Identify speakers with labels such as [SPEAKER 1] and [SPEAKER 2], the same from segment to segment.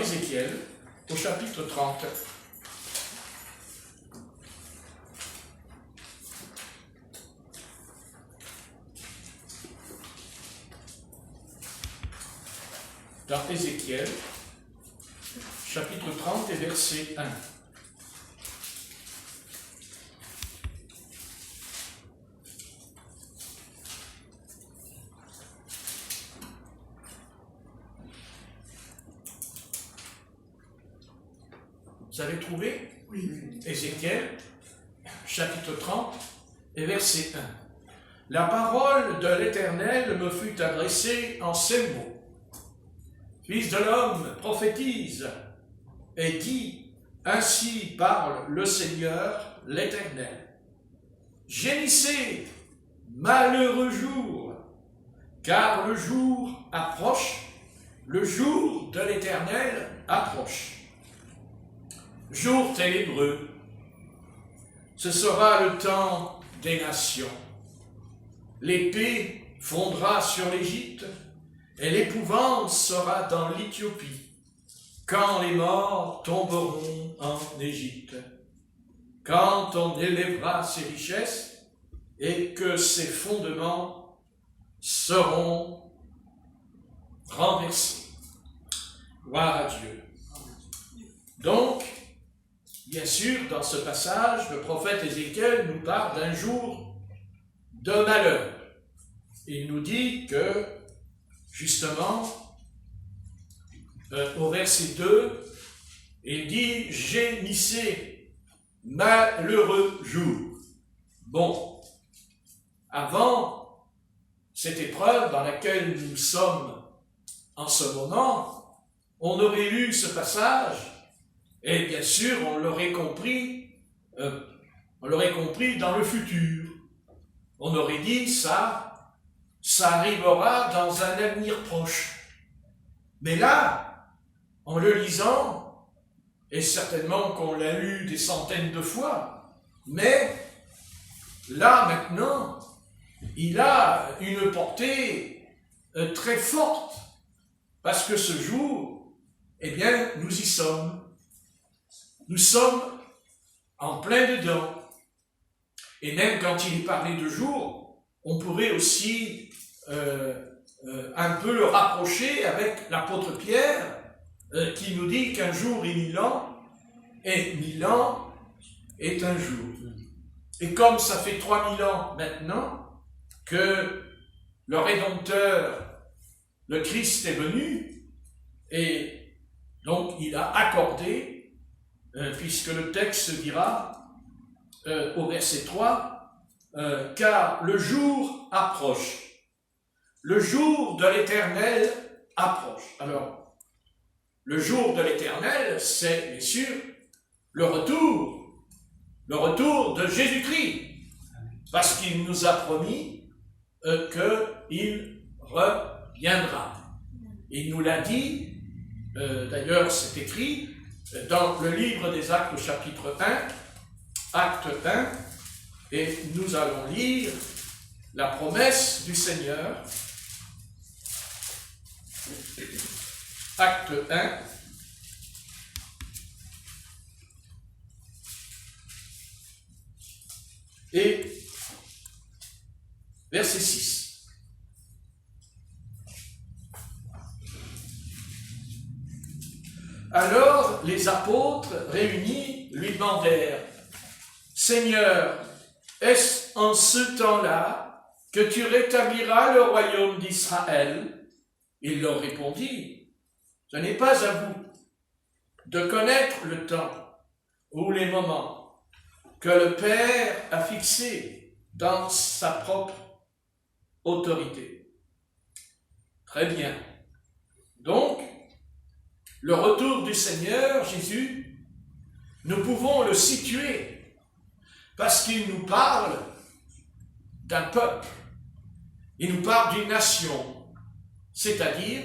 [SPEAKER 1] Ézéchiel, au chapitre 30. Dans Ézéchiel, chapitre 30 et verset 1. Vous avez trouvé?
[SPEAKER 2] Oui.
[SPEAKER 1] Ézéchiel, chapitre 30 et verset 1. La parole de l'Éternel me fut adressée en ces mots. Fils de l'homme, prophétise et dis, ainsi parle le Seigneur l'Éternel. Gémissez, malheureux jour, car le jour approche, le jour de l'Éternel approche. Jour ténébreux, ce sera le temps des nations. L'épée fondra sur l'Égypte, et l'épouvante sera dans l'Éthiopie, quand les morts tomberont en Égypte, quand on élèvera ses richesses et que ses fondements seront renversés. Gloire à Dieu. Donc, bien sûr, dans ce passage, le prophète Ézéchiel nous parle d'un jour de malheur. Il nous dit que, justement, au verset 2, il dit « Gémissez, malheureux jour ». Bon, avant cette épreuve dans laquelle nous sommes en ce moment, on aurait lu ce passage et bien sûr on l'aurait compris dans le futur. On aurait dit ça arrivera dans un avenir proche. Mais là, en le lisant, et certainement qu'on l'a lu des centaines de fois, mais là maintenant, il a une portée très forte, parce que ce jour, eh bien, nous y sommes. Nous sommes en plein dedans. Et même quand il est parlé de jour, on pourrait aussi un peu le rapprocher avec l'apôtre Pierre, qui nous dit qu'un jour est 1000 ans, et 1000 ans est un jour. Et comme ça fait 3000 ans maintenant que le Rédempteur, le Christ est venu, et donc il a accordé, puisque le texte dira au verset 3, car le jour approche. Le jour de l'Éternel approche. Alors, le jour de l'Éternel, c'est bien sûr le retour de Jésus-Christ, parce qu'il nous a promis qu'il reviendra. Il nous l'a dit, d'ailleurs c'est écrit dans le livre des Actes au chapitre 1, Acte 1, et nous allons lire la promesse du Seigneur. Acte 1, et verset 6. Alors les apôtres réunis lui demandèrent, « Seigneur, est-ce en ce temps-là que tu rétabliras le royaume d'Israël ?» Il leur répondit, « Ce n'est pas à vous de connaître le temps ou les moments que le Père a fixés dans sa propre autorité. » Très bien. Donc, le retour du Seigneur Jésus, nous pouvons le situer parce qu'il nous parle d'un peuple, il nous parle d'une nation, c'est-à-dire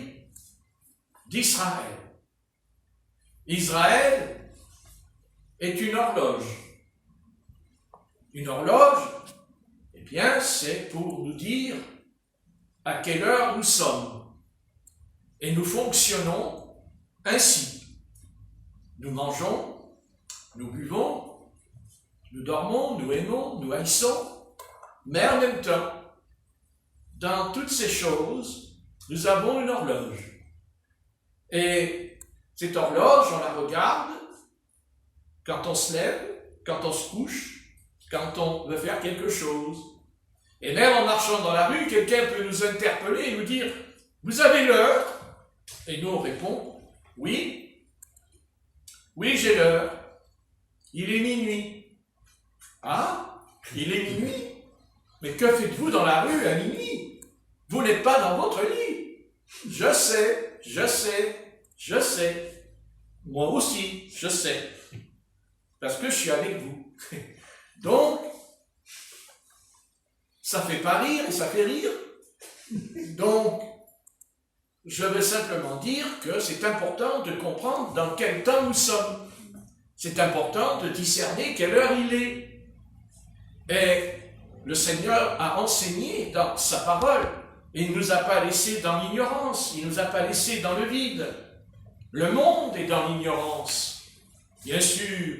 [SPEAKER 1] d'Israël. Israël est une horloge. Une horloge, eh bien, c'est pour nous dire à quelle heure nous sommes. Et nous fonctionnons ainsi. nous mangeons, nous buvons, nous dormons, nous aimons, nous haïssons, mais en même temps, dans toutes ces choses, nous avons une horloge. Et cette horloge, on la regarde quand on se lève, quand on se couche, quand on veut faire quelque chose. Et même en marchant dans la rue, quelqu'un peut nous interpeller et nous dire « Vous avez l'heure ?» Et nous, on répond « Oui, oui, j'ai l'heure. Il est minuit. » Ah, il est minuit. Mais que faites-vous dans la rue à minuit? Vous n'êtes pas dans votre lit. Je sais, je sais, je sais. Moi aussi, je sais. Parce que je suis avec vous. Donc, ça fait pas rire et ça fait rire. Donc, je veux simplement dire que c'est important de comprendre dans quel temps nous sommes. C'est important de discerner quelle heure il est. Et le Seigneur a enseigné dans sa parole. Il ne nous a pas laissés dans l'ignorance. Il ne nous a pas laissés dans le vide. Le monde est dans l'ignorance. Bien sûr,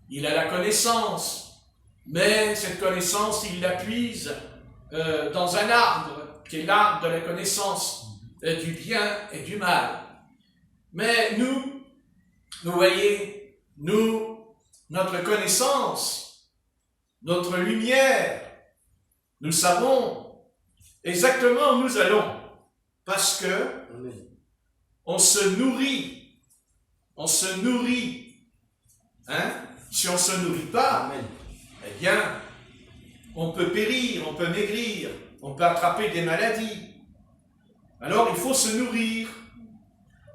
[SPEAKER 1] il a la connaissance. Mais cette connaissance, il la puise dans un arbre, qui est l'arbre de la connaissance du bien et du mal. Mais nous voyez, notre connaissance, notre lumière, nous savons exactement où nous allons, parce que on se nourrit, hein? Si on ne se nourrit pas, eh bien, on peut périr, on peut maigrir, on peut attraper des maladies. Alors il faut se nourrir.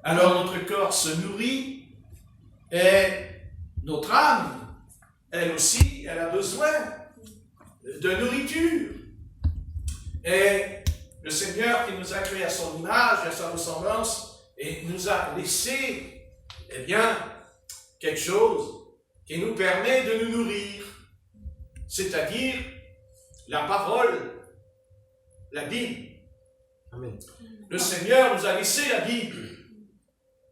[SPEAKER 1] Alors notre corps se nourrit et notre âme, elle aussi, elle a besoin de nourriture. Et le Seigneur qui nous a créés à son image, à sa ressemblance, et nous a laissé, eh bien, quelque chose qui nous permet de nous nourrir, c'est-à-dire la parole, la Bible.
[SPEAKER 2] Amen.
[SPEAKER 1] Le Seigneur nous a laissé la Bible.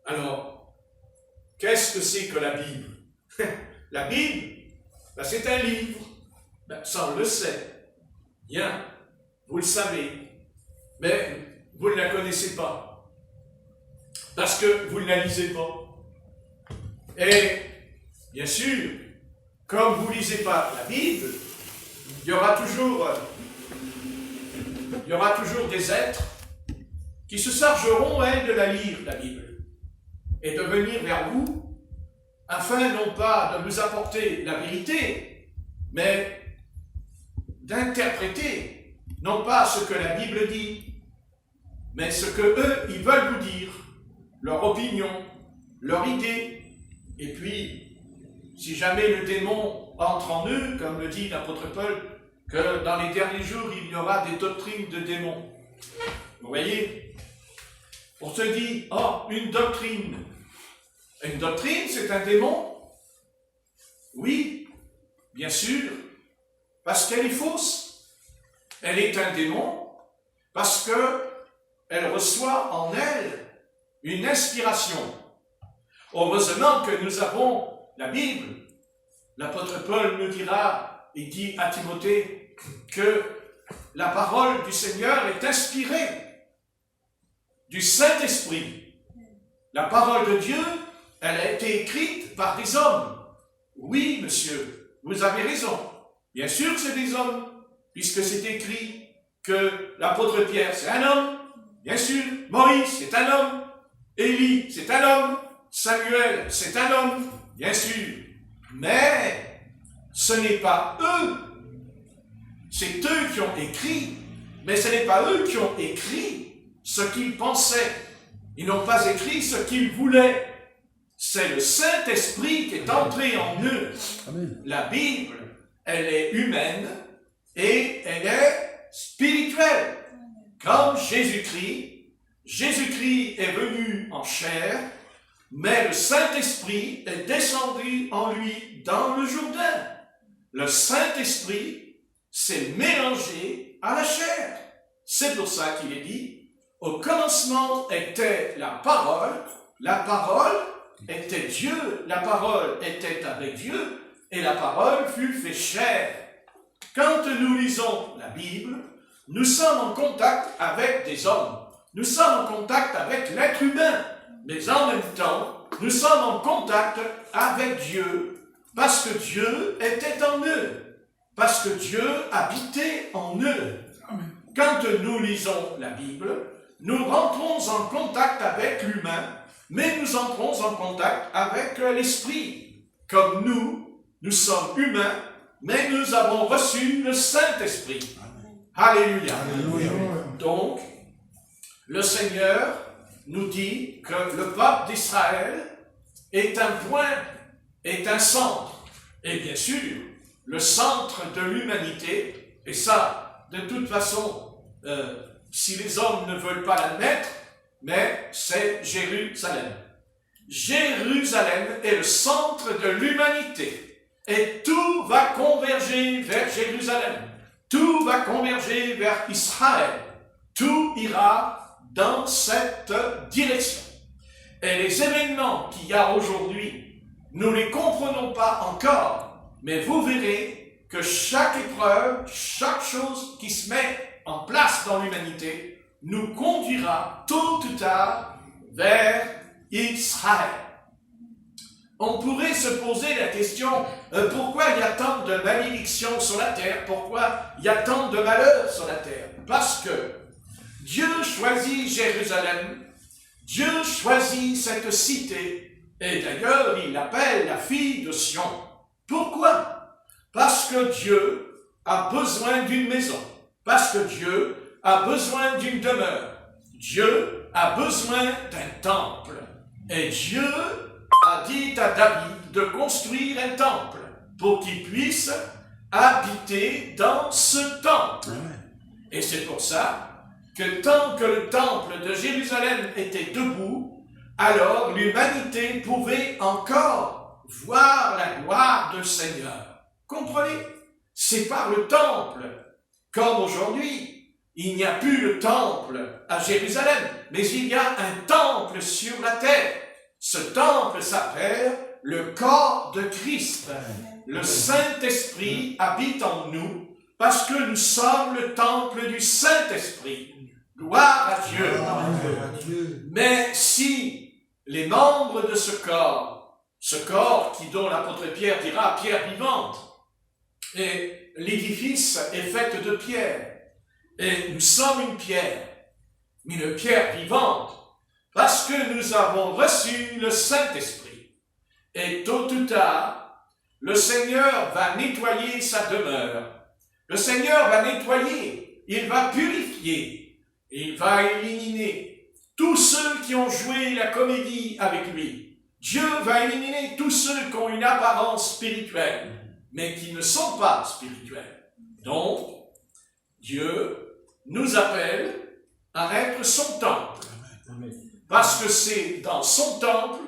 [SPEAKER 1] Alors, qu'est-ce que c'est que la Bible? La Bible, ben, c'est un livre. Ben, ça, on le sait. Bien, vous le savez. Mais vous ne la connaissez pas. Parce que vous ne la lisez pas. Et, bien sûr, comme vous ne lisez pas la Bible, il y aura toujours des êtres qui se chargeront, elles, de la lire, la Bible, et de venir vers vous, afin non pas de vous apporter la vérité, mais d'interpréter, non pas ce que la Bible dit, mais ce que eux, ils veulent vous dire, leur opinion, leur idée, et puis, si jamais le démon entre en eux, comme le dit l'apôtre Paul, que dans les derniers jours, il y aura des doctrines de démons. Vous voyez? On se dit, oh, une doctrine. Une doctrine, c'est un démon? Oui, bien sûr, parce qu'elle est fausse. Elle est un démon parce qu'elle reçoit en elle une inspiration. Heureusement que nous avons la Bible. L'apôtre Paul nous dira, il dit à Timothée, que la parole du Seigneur est inspirée du Saint-Esprit. La parole de Dieu, elle a été écrite par des hommes. Oui, monsieur, vous avez raison. Bien sûr que c'est des hommes, puisque c'est écrit que l'apôtre Pierre, c'est un homme. Bien sûr, Moïse, c'est un homme. Élie, c'est un homme. Samuel, c'est un homme. Bien sûr. Mais ce n'est pas eux. C'est eux qui ont écrit. Mais ce n'est pas eux qui ont écrit ce qu'ils pensaient. Ils n'ont pas écrit ce qu'ils voulaient. C'est le Saint-Esprit qui est entré en eux.
[SPEAKER 2] Amen.
[SPEAKER 1] La Bible, elle est humaine et elle est spirituelle. Comme Jésus-Christ, Jésus-Christ est venu en chair, mais le Saint-Esprit est descendu en lui dans le Jourdain. Le Saint-Esprit s'est mélangé à la chair. C'est pour ça qu'il est dit, au commencement était la parole était Dieu, la parole était avec Dieu, et la parole fut fait chair. Quand nous lisons la Bible, nous sommes en contact avec des hommes, nous sommes en contact avec l'être humain, mais en même temps, nous sommes en contact avec Dieu, parce que Dieu était en eux, parce que Dieu habitait en eux. Quand nous lisons la Bible, nous rentrons en contact avec l'humain, mais nous entrons en contact avec l'Esprit. Comme nous sommes humains, mais nous avons reçu le Saint-Esprit. Alléluia. Alléluia. Donc, le Seigneur nous dit que le peuple d'Israël est un point, est un centre. Et bien sûr, le centre de l'humanité, et ça, de toute façon, si les hommes ne veulent pas l'admettre, mais c'est Jérusalem. Jérusalem est le centre de l'humanité. Et tout va converger vers Jérusalem. Tout va converger vers Israël. Tout ira dans cette direction. Et les événements qu'il y a aujourd'hui, nous ne les comprenons pas encore, mais vous verrez que chaque épreuve, chaque chose qui se met en place dans l'humanité, nous conduira tôt ou tard vers Israël. On pourrait se poser la question, pourquoi il y a tant de malédictions sur la terre? Pourquoi il y a tant de malheurs sur la terre? Parce que Dieu choisit Jérusalem, Dieu choisit cette cité, et d'ailleurs il l'appelle la fille de Sion. Pourquoi? Parce que Dieu a besoin d'une maison, parce que Dieu a besoin d'une demeure, Dieu a besoin d'un temple, et Dieu a dit à David de construire un temple pour qu'il puisse habiter dans ce temple. Et c'est pour ça que tant que le temple de Jérusalem était debout, alors l'humanité pouvait encore voir la gloire du Seigneur. Comprenez? C'est par le temple, comme aujourd'hui, il n'y a plus le temple à Jérusalem, mais il y a un temple sur la terre. Ce temple s'appelle le corps de Christ. Le Saint-Esprit habite en nous parce que nous sommes le temple du Saint-Esprit. Gloire à Dieu. Mais si les membres de ce corps dont l'apôtre Pierre dira pierre vivante, et l'édifice est fait de pierre, et nous sommes une pierre, mais une pierre vivante, parce que nous avons reçu le Saint-Esprit. Et tôt ou tard, le Seigneur va nettoyer sa demeure. Le Seigneur va nettoyer, il va purifier, il va éliminer tous ceux qui ont joué la comédie avec lui. Dieu va éliminer tous ceux qui ont une apparence spirituelle, mais qui ne sont pas spirituels. Donc, Dieu nous appelle à être son temple. Parce que c'est dans son temple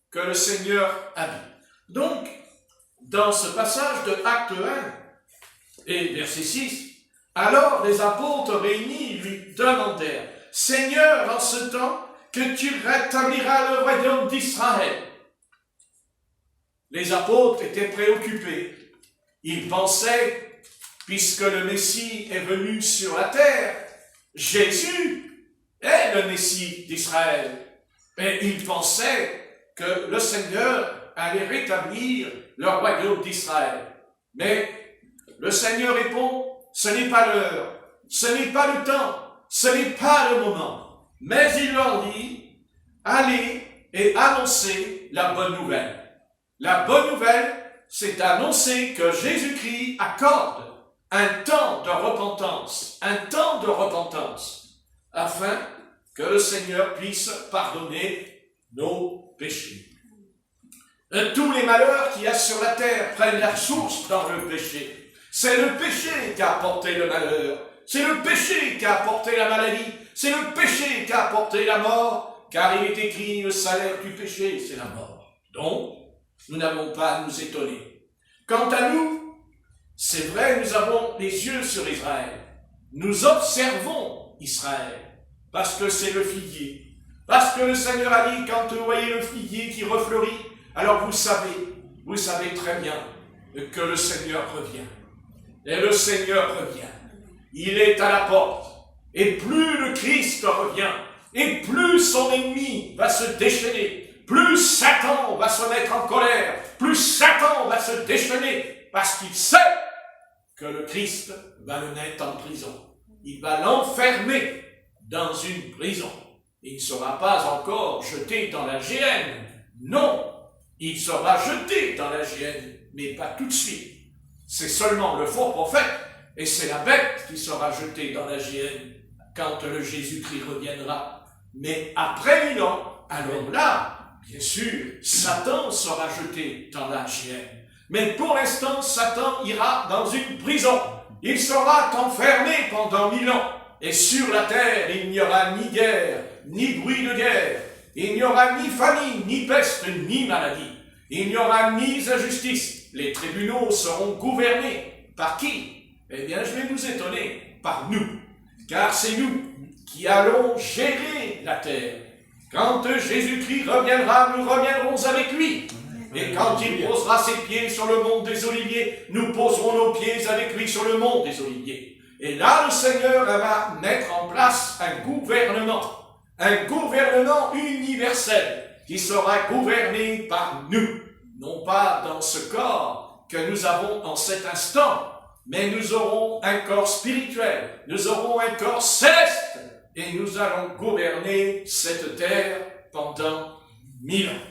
[SPEAKER 1] que le Seigneur habite. Donc, dans ce passage de Acte 1 et verset 6, alors les apôtres réunis lui demandèrent, « Seigneur, en ce temps, que tu rétabliras le royaume d'Israël. » Les apôtres étaient préoccupés. Ils pensaient, puisque le Messie est venu sur la terre, Jésus est le Messie d'Israël. Et ils pensaient que le Seigneur allait rétablir le royaume d'Israël. Mais le Seigneur répond, ce n'est pas l'heure, ce n'est pas le temps, ce n'est pas le moment. Mais il leur dit, allez et annoncez la bonne nouvelle. La bonne nouvelle, c'est d'annoncer que Jésus-Christ accorde un temps de repentance, afin que le Seigneur puisse pardonner nos péchés. Tous les malheurs qu'il y a sur la terre prennent leur source dans le péché. C'est le péché qui a apporté le malheur. C'est le péché qui a apporté la maladie. C'est le péché qui a apporté la mort, car il est écrit, le salaire du péché, c'est la mort. Donc, nous n'avons pas à nous étonner. Quant à nous, c'est vrai, nous avons les yeux sur Israël. Nous observons Israël, parce que c'est le figuier, Parce que le Seigneur a dit, quand vous voyez le figuier qui refleurit, alors vous savez très bien que le Seigneur revient. Et le Seigneur revient. Il est à la porte. Et plus le Christ revient, et plus son ennemi va se déchaîner, plus Satan va se mettre en colère, plus Satan va se déchaîner, parce qu'il sait que le Christ va le mettre en prison. Il va l'enfermer dans une prison. Il ne sera pas encore jeté dans la géhenne. Non, il sera jeté dans la géhenne, mais pas tout de suite. C'est seulement le faux prophète et c'est la bête qui sera jetée dans la géhenne quand le Jésus-Christ reviendra. Mais après 1000 ans, alors là, bien sûr, Satan sera jeté dans la géhenne. Mais pour l'instant, Satan ira dans une prison. Il sera enfermé pendant 1000 ans. Et sur la terre, il n'y aura ni guerre, ni bruit de guerre. Il n'y aura ni famine, ni peste, ni maladie. Il n'y aura ni injustice. Les tribunaux seront gouvernés. Par qui? Eh bien, je vais vous étonner. Par nous. Car c'est nous qui allons gérer la terre. Quand Jésus-Christ reviendra, nous reviendrons avec lui. Et quand il posera ses pieds sur le mont des Oliviers, nous poserons nos pieds avec lui sur le mont des Oliviers. Et là, le Seigneur va mettre en place un gouvernement universel qui sera gouverné par nous. Non pas dans ce corps que nous avons en cet instant, mais nous aurons un corps spirituel, nous aurons un corps céleste, et nous allons gouverner cette terre pendant 1000 ans.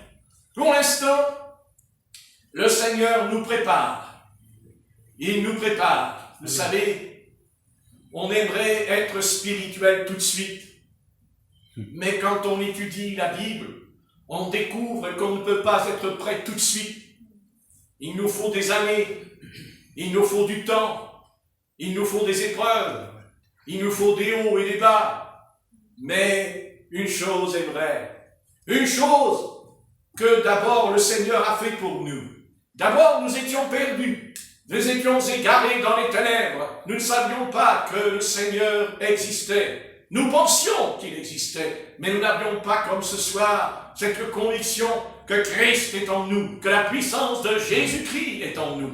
[SPEAKER 1] Pour l'instant, le Seigneur nous prépare. Il nous prépare. Vous savez, on aimerait être spirituel tout de suite. Mais quand on étudie la Bible, on découvre qu'on ne peut pas être prêt tout de suite. Il nous faut des années. Il nous faut du temps. Il nous faut des épreuves. Il nous faut des hauts et des bas. Mais une chose est vraie. Une chose que d'abord le Seigneur a fait pour nous. D'abord, nous étions perdus. Nous étions égarés dans les ténèbres. Nous ne savions pas que le Seigneur existait. Nous pensions qu'il existait, mais nous n'avions pas comme ce soir cette conviction que Christ est en nous, que la puissance de Jésus-Christ est en nous.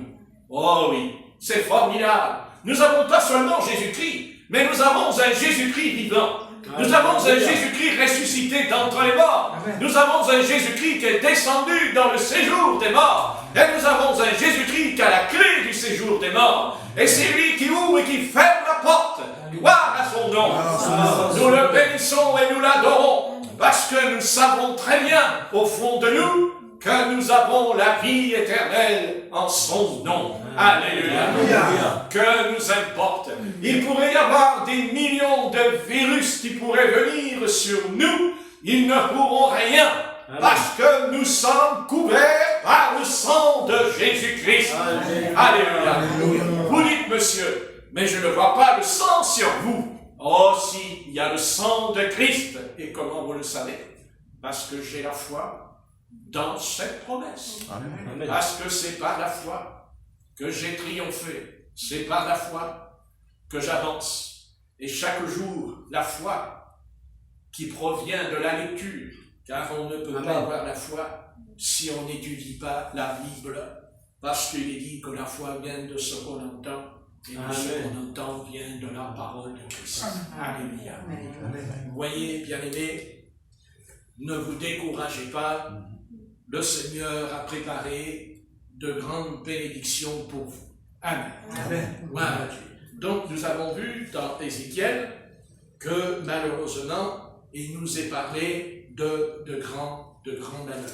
[SPEAKER 1] Oh oui, c'est formidable. Nous n'avons pas seulement Jésus-Christ, mais nous avons un Jésus-Christ vivant. Nous avons un Jésus-Christ ressuscité d'entre les morts. Nous avons un Jésus-Christ qui est descendu dans le séjour des morts. Et nous avons un Jésus-Christ qui a la clé du séjour des morts. Et c'est lui qui ouvre et qui ferme la porte. Gloire à son nom. Nous le bénissons et nous l'adorons. Parce que nous savons très bien, au fond de nous, que nous avons la vie éternelle en son nom. Alléluia. Que nous importe. Il pourrait y avoir des millions de virus qui pourraient venir sur nous. Ils ne pourront rien. Parce que nous sommes couverts par le sang de Jésus-Christ. Alléluia. Vous dites, monsieur, mais je ne vois pas le sang sur vous. Oh si, il y a le sang de Christ. Et comment vous le savez? Parce que j'ai la foi dans cette promesse. Amen. Parce que c'est par la foi que j'ai triomphé. C'est par la foi que j'avance. Et chaque jour, la foi qui provient de la lecture, car on ne peut pas avoir la foi si on n'étudie pas la Bible. Parce qu'il est dit que la foi vient de ce qu'on entend. Et ce qu'on entend vient de la parole de Christ. Alléluia. Vous voyez, bien-aimés, ne vous découragez pas. Le Seigneur a préparé de grandes bénédictions pour vous. Amen. Voilà. Donc, nous avons vu dans Ézéchiel que, malheureusement, il nous est parlé de grands malheurs.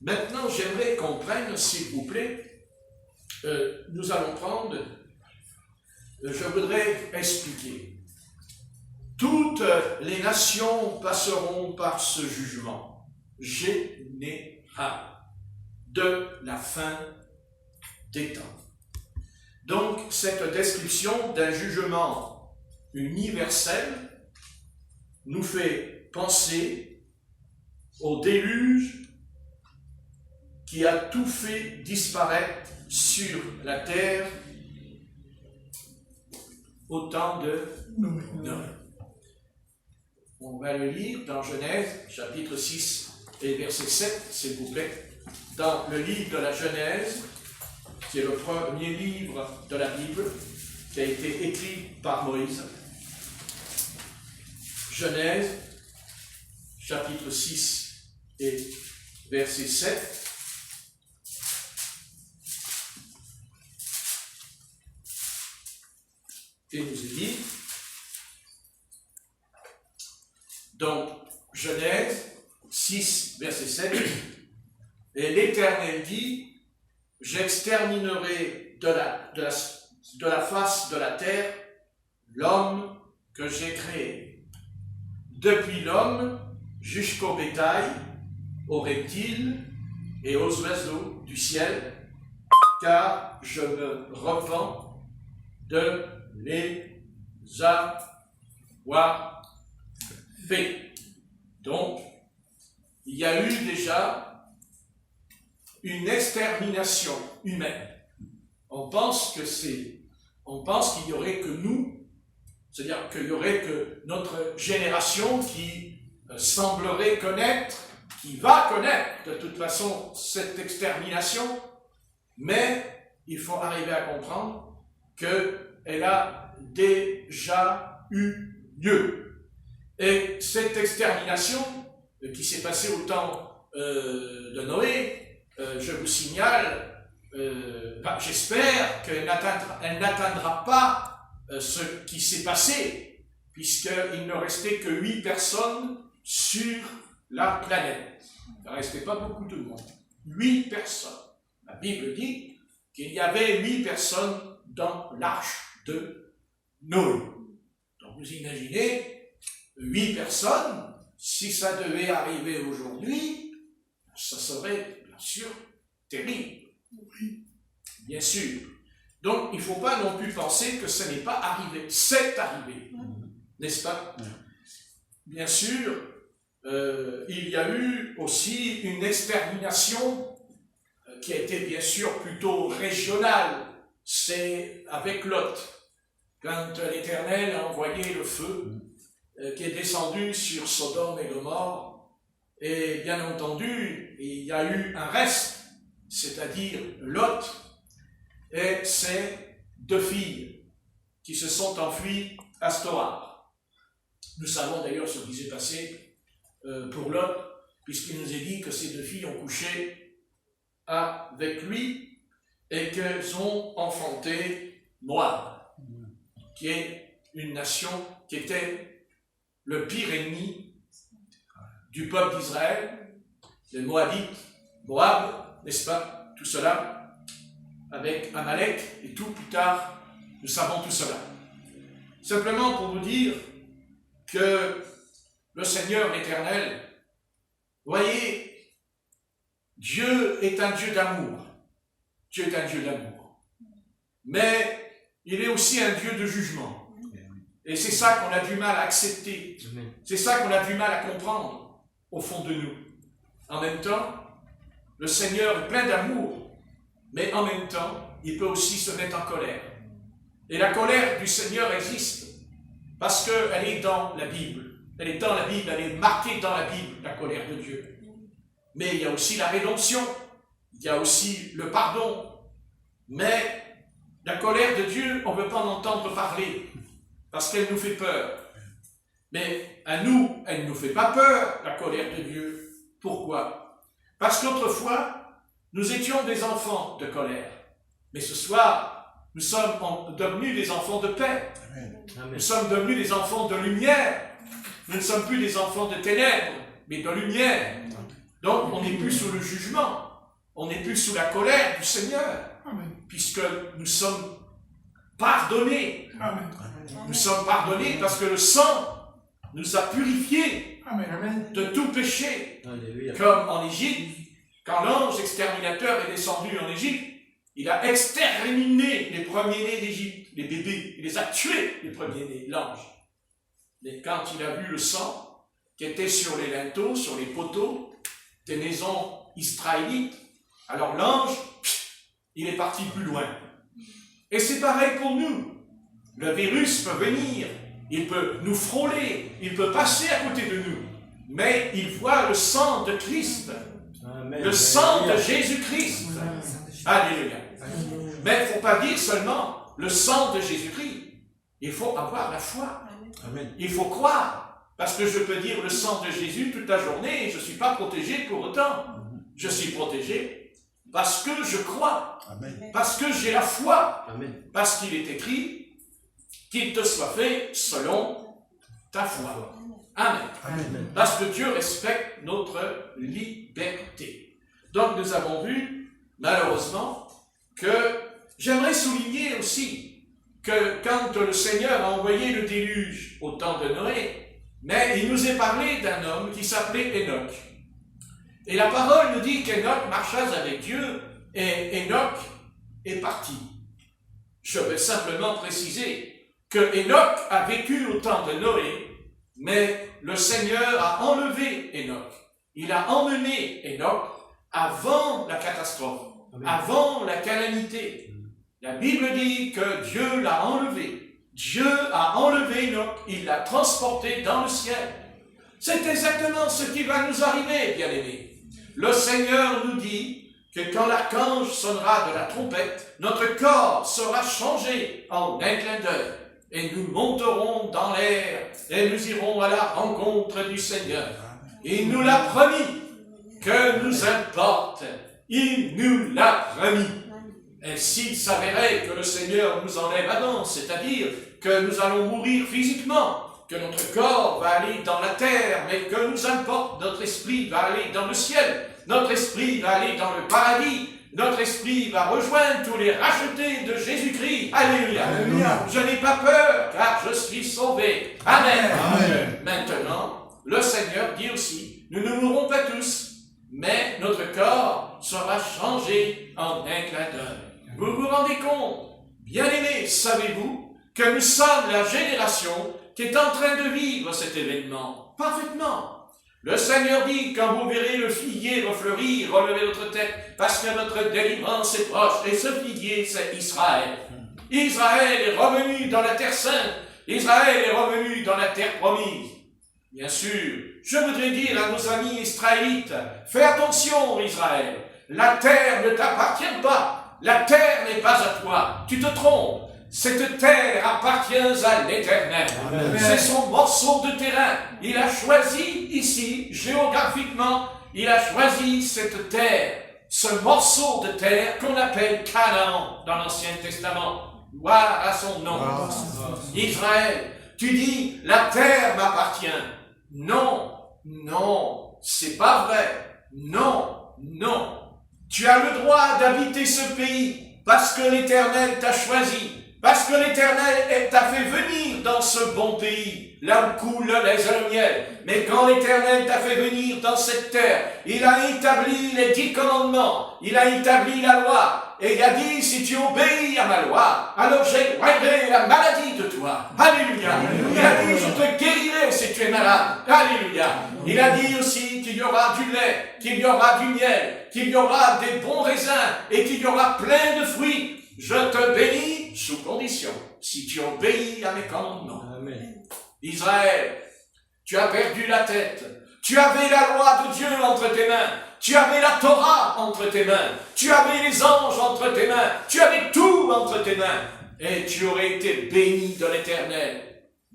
[SPEAKER 1] Maintenant, j'aimerais qu'on prenne, s'il vous plaît, nous allons prendre... Je voudrais expliquer. Toutes les nations passeront par ce jugement général de la fin des temps. Donc, cette description d'un jugement universel nous fait penser au déluge qui a tout fait disparaître sur la terre au temps de Noé. On va le lire dans Genèse, chapitre 6 et verset 7, s'il vous plaît. Dans le livre de la Genèse, qui est le premier livre de la Bible, qui a été écrit par Moïse. Genèse, chapitre 6 et verset 7. Et nous est dit, donc, Genèse 6, verset 7, et l'Éternel dit, j'exterminerai de la face de la terre l'homme que j'ai créé, depuis l'homme jusqu'au bétail, aux reptiles et aux oiseaux du ciel, car je me repens de les avoir fait. Donc, il y a eu déjà une extermination humaine. On pense qu'il y aurait que nous, c'est-à-dire qu'il y aurait que notre génération qui semblerait connaître, qui va connaître de toute façon cette extermination, mais il faut arriver à comprendre qu'elle a déjà eu lieu. Et cette extermination qui s'est passée au temps de Noé, je vous signale, j'espère qu'elle n'atteindra pas ce qui s'est passé, puisqu'il ne restait que 8 personnes sur la planète. Il ne restait pas beaucoup de monde. 8 personnes. La Bible dit qu'il y avait 8 personnes dans l'arche de Noé. Donc vous imaginez, 8 personnes, si ça devait arriver aujourd'hui, ça serait bien sûr terrible. Bien sûr. Donc il ne faut pas non plus penser que ce n'est pas arrivé. C'est arrivé. N'est-ce pas? Bien sûr, il y a eu aussi une extermination qui a été bien sûr plutôt régionale. C'est avec Lot, quand l'Éternel a envoyé le feu qui est descendu sur Sodome et Gomorrhe, et bien entendu, il y a eu un reste, c'est-à-dire Lot et ses 2 filles qui se sont enfuies à Storar. Nous savons d'ailleurs ce qui s'est passé pour Lot, puisqu'il nous est dit que ces 2 filles ont couché avec lui et qu'elles ont enfanté Moab, qui est une nation qui était le pire ennemi du peuple d'Israël, les Moabites, Moab, n'est-ce pas, tout cela, avec Amalek et tout plus tard, nous savons tout cela. Simplement pour vous dire que le Seigneur éternel, voyez, Dieu est un Dieu d'amour. Dieu est un Dieu d'amour. Mais il est aussi un Dieu de jugement. Et c'est ça qu'on a du mal à accepter. C'est ça qu'on a du mal à comprendre au fond de nous. En même temps, le Seigneur est plein d'amour, mais en même temps, il peut aussi se mettre en colère. Et la colère du Seigneur existe parce qu'elle est dans la Bible. Elle est dans la Bible, elle est marquée dans la Bible, la colère de Dieu. Mais il y a aussi la rédemption, il y a aussi le pardon. Mais la colère de Dieu, on ne veut pas en entendre parler, parce qu'elle nous fait peur. Mais à nous, elle ne nous fait pas peur, la colère de Dieu. Pourquoi? Parce qu'autrefois, nous étions des enfants de colère. Mais ce soir, nous sommes devenus des enfants de paix. Amen. Nous sommes devenus des enfants de lumière. Nous ne sommes plus des enfants de ténèbres, mais de lumière. Donc, on n'est plus sous le jugement. On n'est plus sous la colère du Seigneur. Amen. Puisque nous sommes pardonnés. Amen. Nous sommes pardonnés parce que le sang nous a purifiés de tout péché. Alléluia. Comme en Égypte, quand l'ange exterminateur est descendu en Égypte, il a exterminé les premiers-nés d'Égypte, les bébés, il les a tués, les premiers-nés, l'ange. Mais quand il a vu le sang qui était sur les linteaux, sur les poteaux des maisons israélites, alors l'ange, il est parti plus loin. Et c'est pareil pour nous. Le virus peut venir il peut nous frôler, il peut passer à côté de nous, mais il voit le sang de Christ,
[SPEAKER 2] Amen.
[SPEAKER 1] le sang de Jésus-Christ. Alléluia. Mais il ne faut pas dire seulement le sang de Jésus-Christ. Il faut avoir la foi.
[SPEAKER 2] Amen.
[SPEAKER 1] Il faut croire. Parce que je peux dire le sang de Jésus toute la journée et je ne suis pas protégé pour autant. Je suis protégé parce que je crois.
[SPEAKER 2] Amen.
[SPEAKER 1] Parce que j'ai la foi.
[SPEAKER 2] Amen.
[SPEAKER 1] Parce qu'il est écrit qu'il te soit fait selon ta foi. Amen.
[SPEAKER 2] Amen.
[SPEAKER 1] Parce que Dieu respecte notre liberté. Donc nous avons vu, malheureusement, que j'aimerais souligner aussi que quand le Seigneur a envoyé le déluge au temps de Noé, mais il nous est parlé d'un homme qui s'appelait Enoch. Et la parole nous dit qu'Enoch marcha avec Dieu et Enoch est parti. Je vais simplement préciser que Enoch a vécu au temps de Noé, mais le Seigneur a enlevé Enoch. Il a emmené Enoch avant la catastrophe, avant la calamité. La Bible dit que Dieu l'a enlevé. Dieu a enlevé Enoch, il l'a transporté dans le ciel. C'est exactement ce qui va nous arriver, bien-aimés. Le Seigneur nous dit que quand l'archange sonnera de la trompette, notre corps sera changé en un clin d'œil. Et nous monterons dans l'air et nous irons à la rencontre du Seigneur. Il nous l'a promis, que nous importe, il nous l'a promis. Et s'il s'avérait que le Seigneur nous enlève avant, c'est-à-dire que nous allons mourir physiquement, que notre corps va aller dans la terre, mais que nous importe, notre esprit va aller dans le ciel, notre esprit va aller dans le paradis, notre esprit va rejoindre tous les rachetés de Jésus-Christ. Alléluia. Alléluia. Je n'ai pas peur, car je suis sauvé. Amen. Amen. Maintenant, le Seigneur dit aussi, nous ne mourrons pas tous, mais notre corps sera changé en un clin d'œil. Vous vous rendez compte, bien-aimés, savez-vous que nous sommes la génération qui est en train de vivre cet événement parfaitement. Le Seigneur dit, quand vous verrez le figuier refleurir, relevez votre tête, parce que notre délivrance est proche. Et ce figuier, c'est Israël. Israël est revenu dans la terre sainte. Israël est revenu dans la terre promise. Bien sûr, je voudrais dire à nos amis israélites, fais attention, Israël. La terre ne t'appartient pas. La terre n'est pas à toi. Tu te trompes. Cette terre appartient à l'Éternel. C'est son morceau de terrain. Il a choisi ici, géographiquement, il a choisi cette terre, ce morceau de terre qu'on appelle Canaan dans l'Ancien Testament. Gloire à son nom. Israël, tu dis, la terre m'appartient. Non, non, c'est pas vrai. Non, non. Tu as le droit d'habiter ce pays parce que l'Éternel t'a choisi. Parce que l'Éternel t'a fait venir dans ce bon pays, là où coule le lait et le miel. Mais quand l'Éternel t'a fait venir dans cette terre, il a établi les 10 commandements, il a établi la loi, et il a dit, si tu obéis à ma loi, alors j'éloignerai la maladie de toi. Alléluia. Il a dit, je te guérirai si tu es malade. Alléluia. Il a dit aussi qu'il y aura du lait, qu'il y aura du miel, qu'il y aura des bons raisins, et qu'il y aura plein de fruits. Je te bénis sous condition, si tu obéis à mes commandements. Amen. Israël, tu as perdu la tête. Tu avais la loi de Dieu entre tes mains. Tu avais la Torah entre tes mains. Tu avais les anges entre tes mains. Tu avais tout entre tes mains. Et tu aurais été béni de l'Éternel.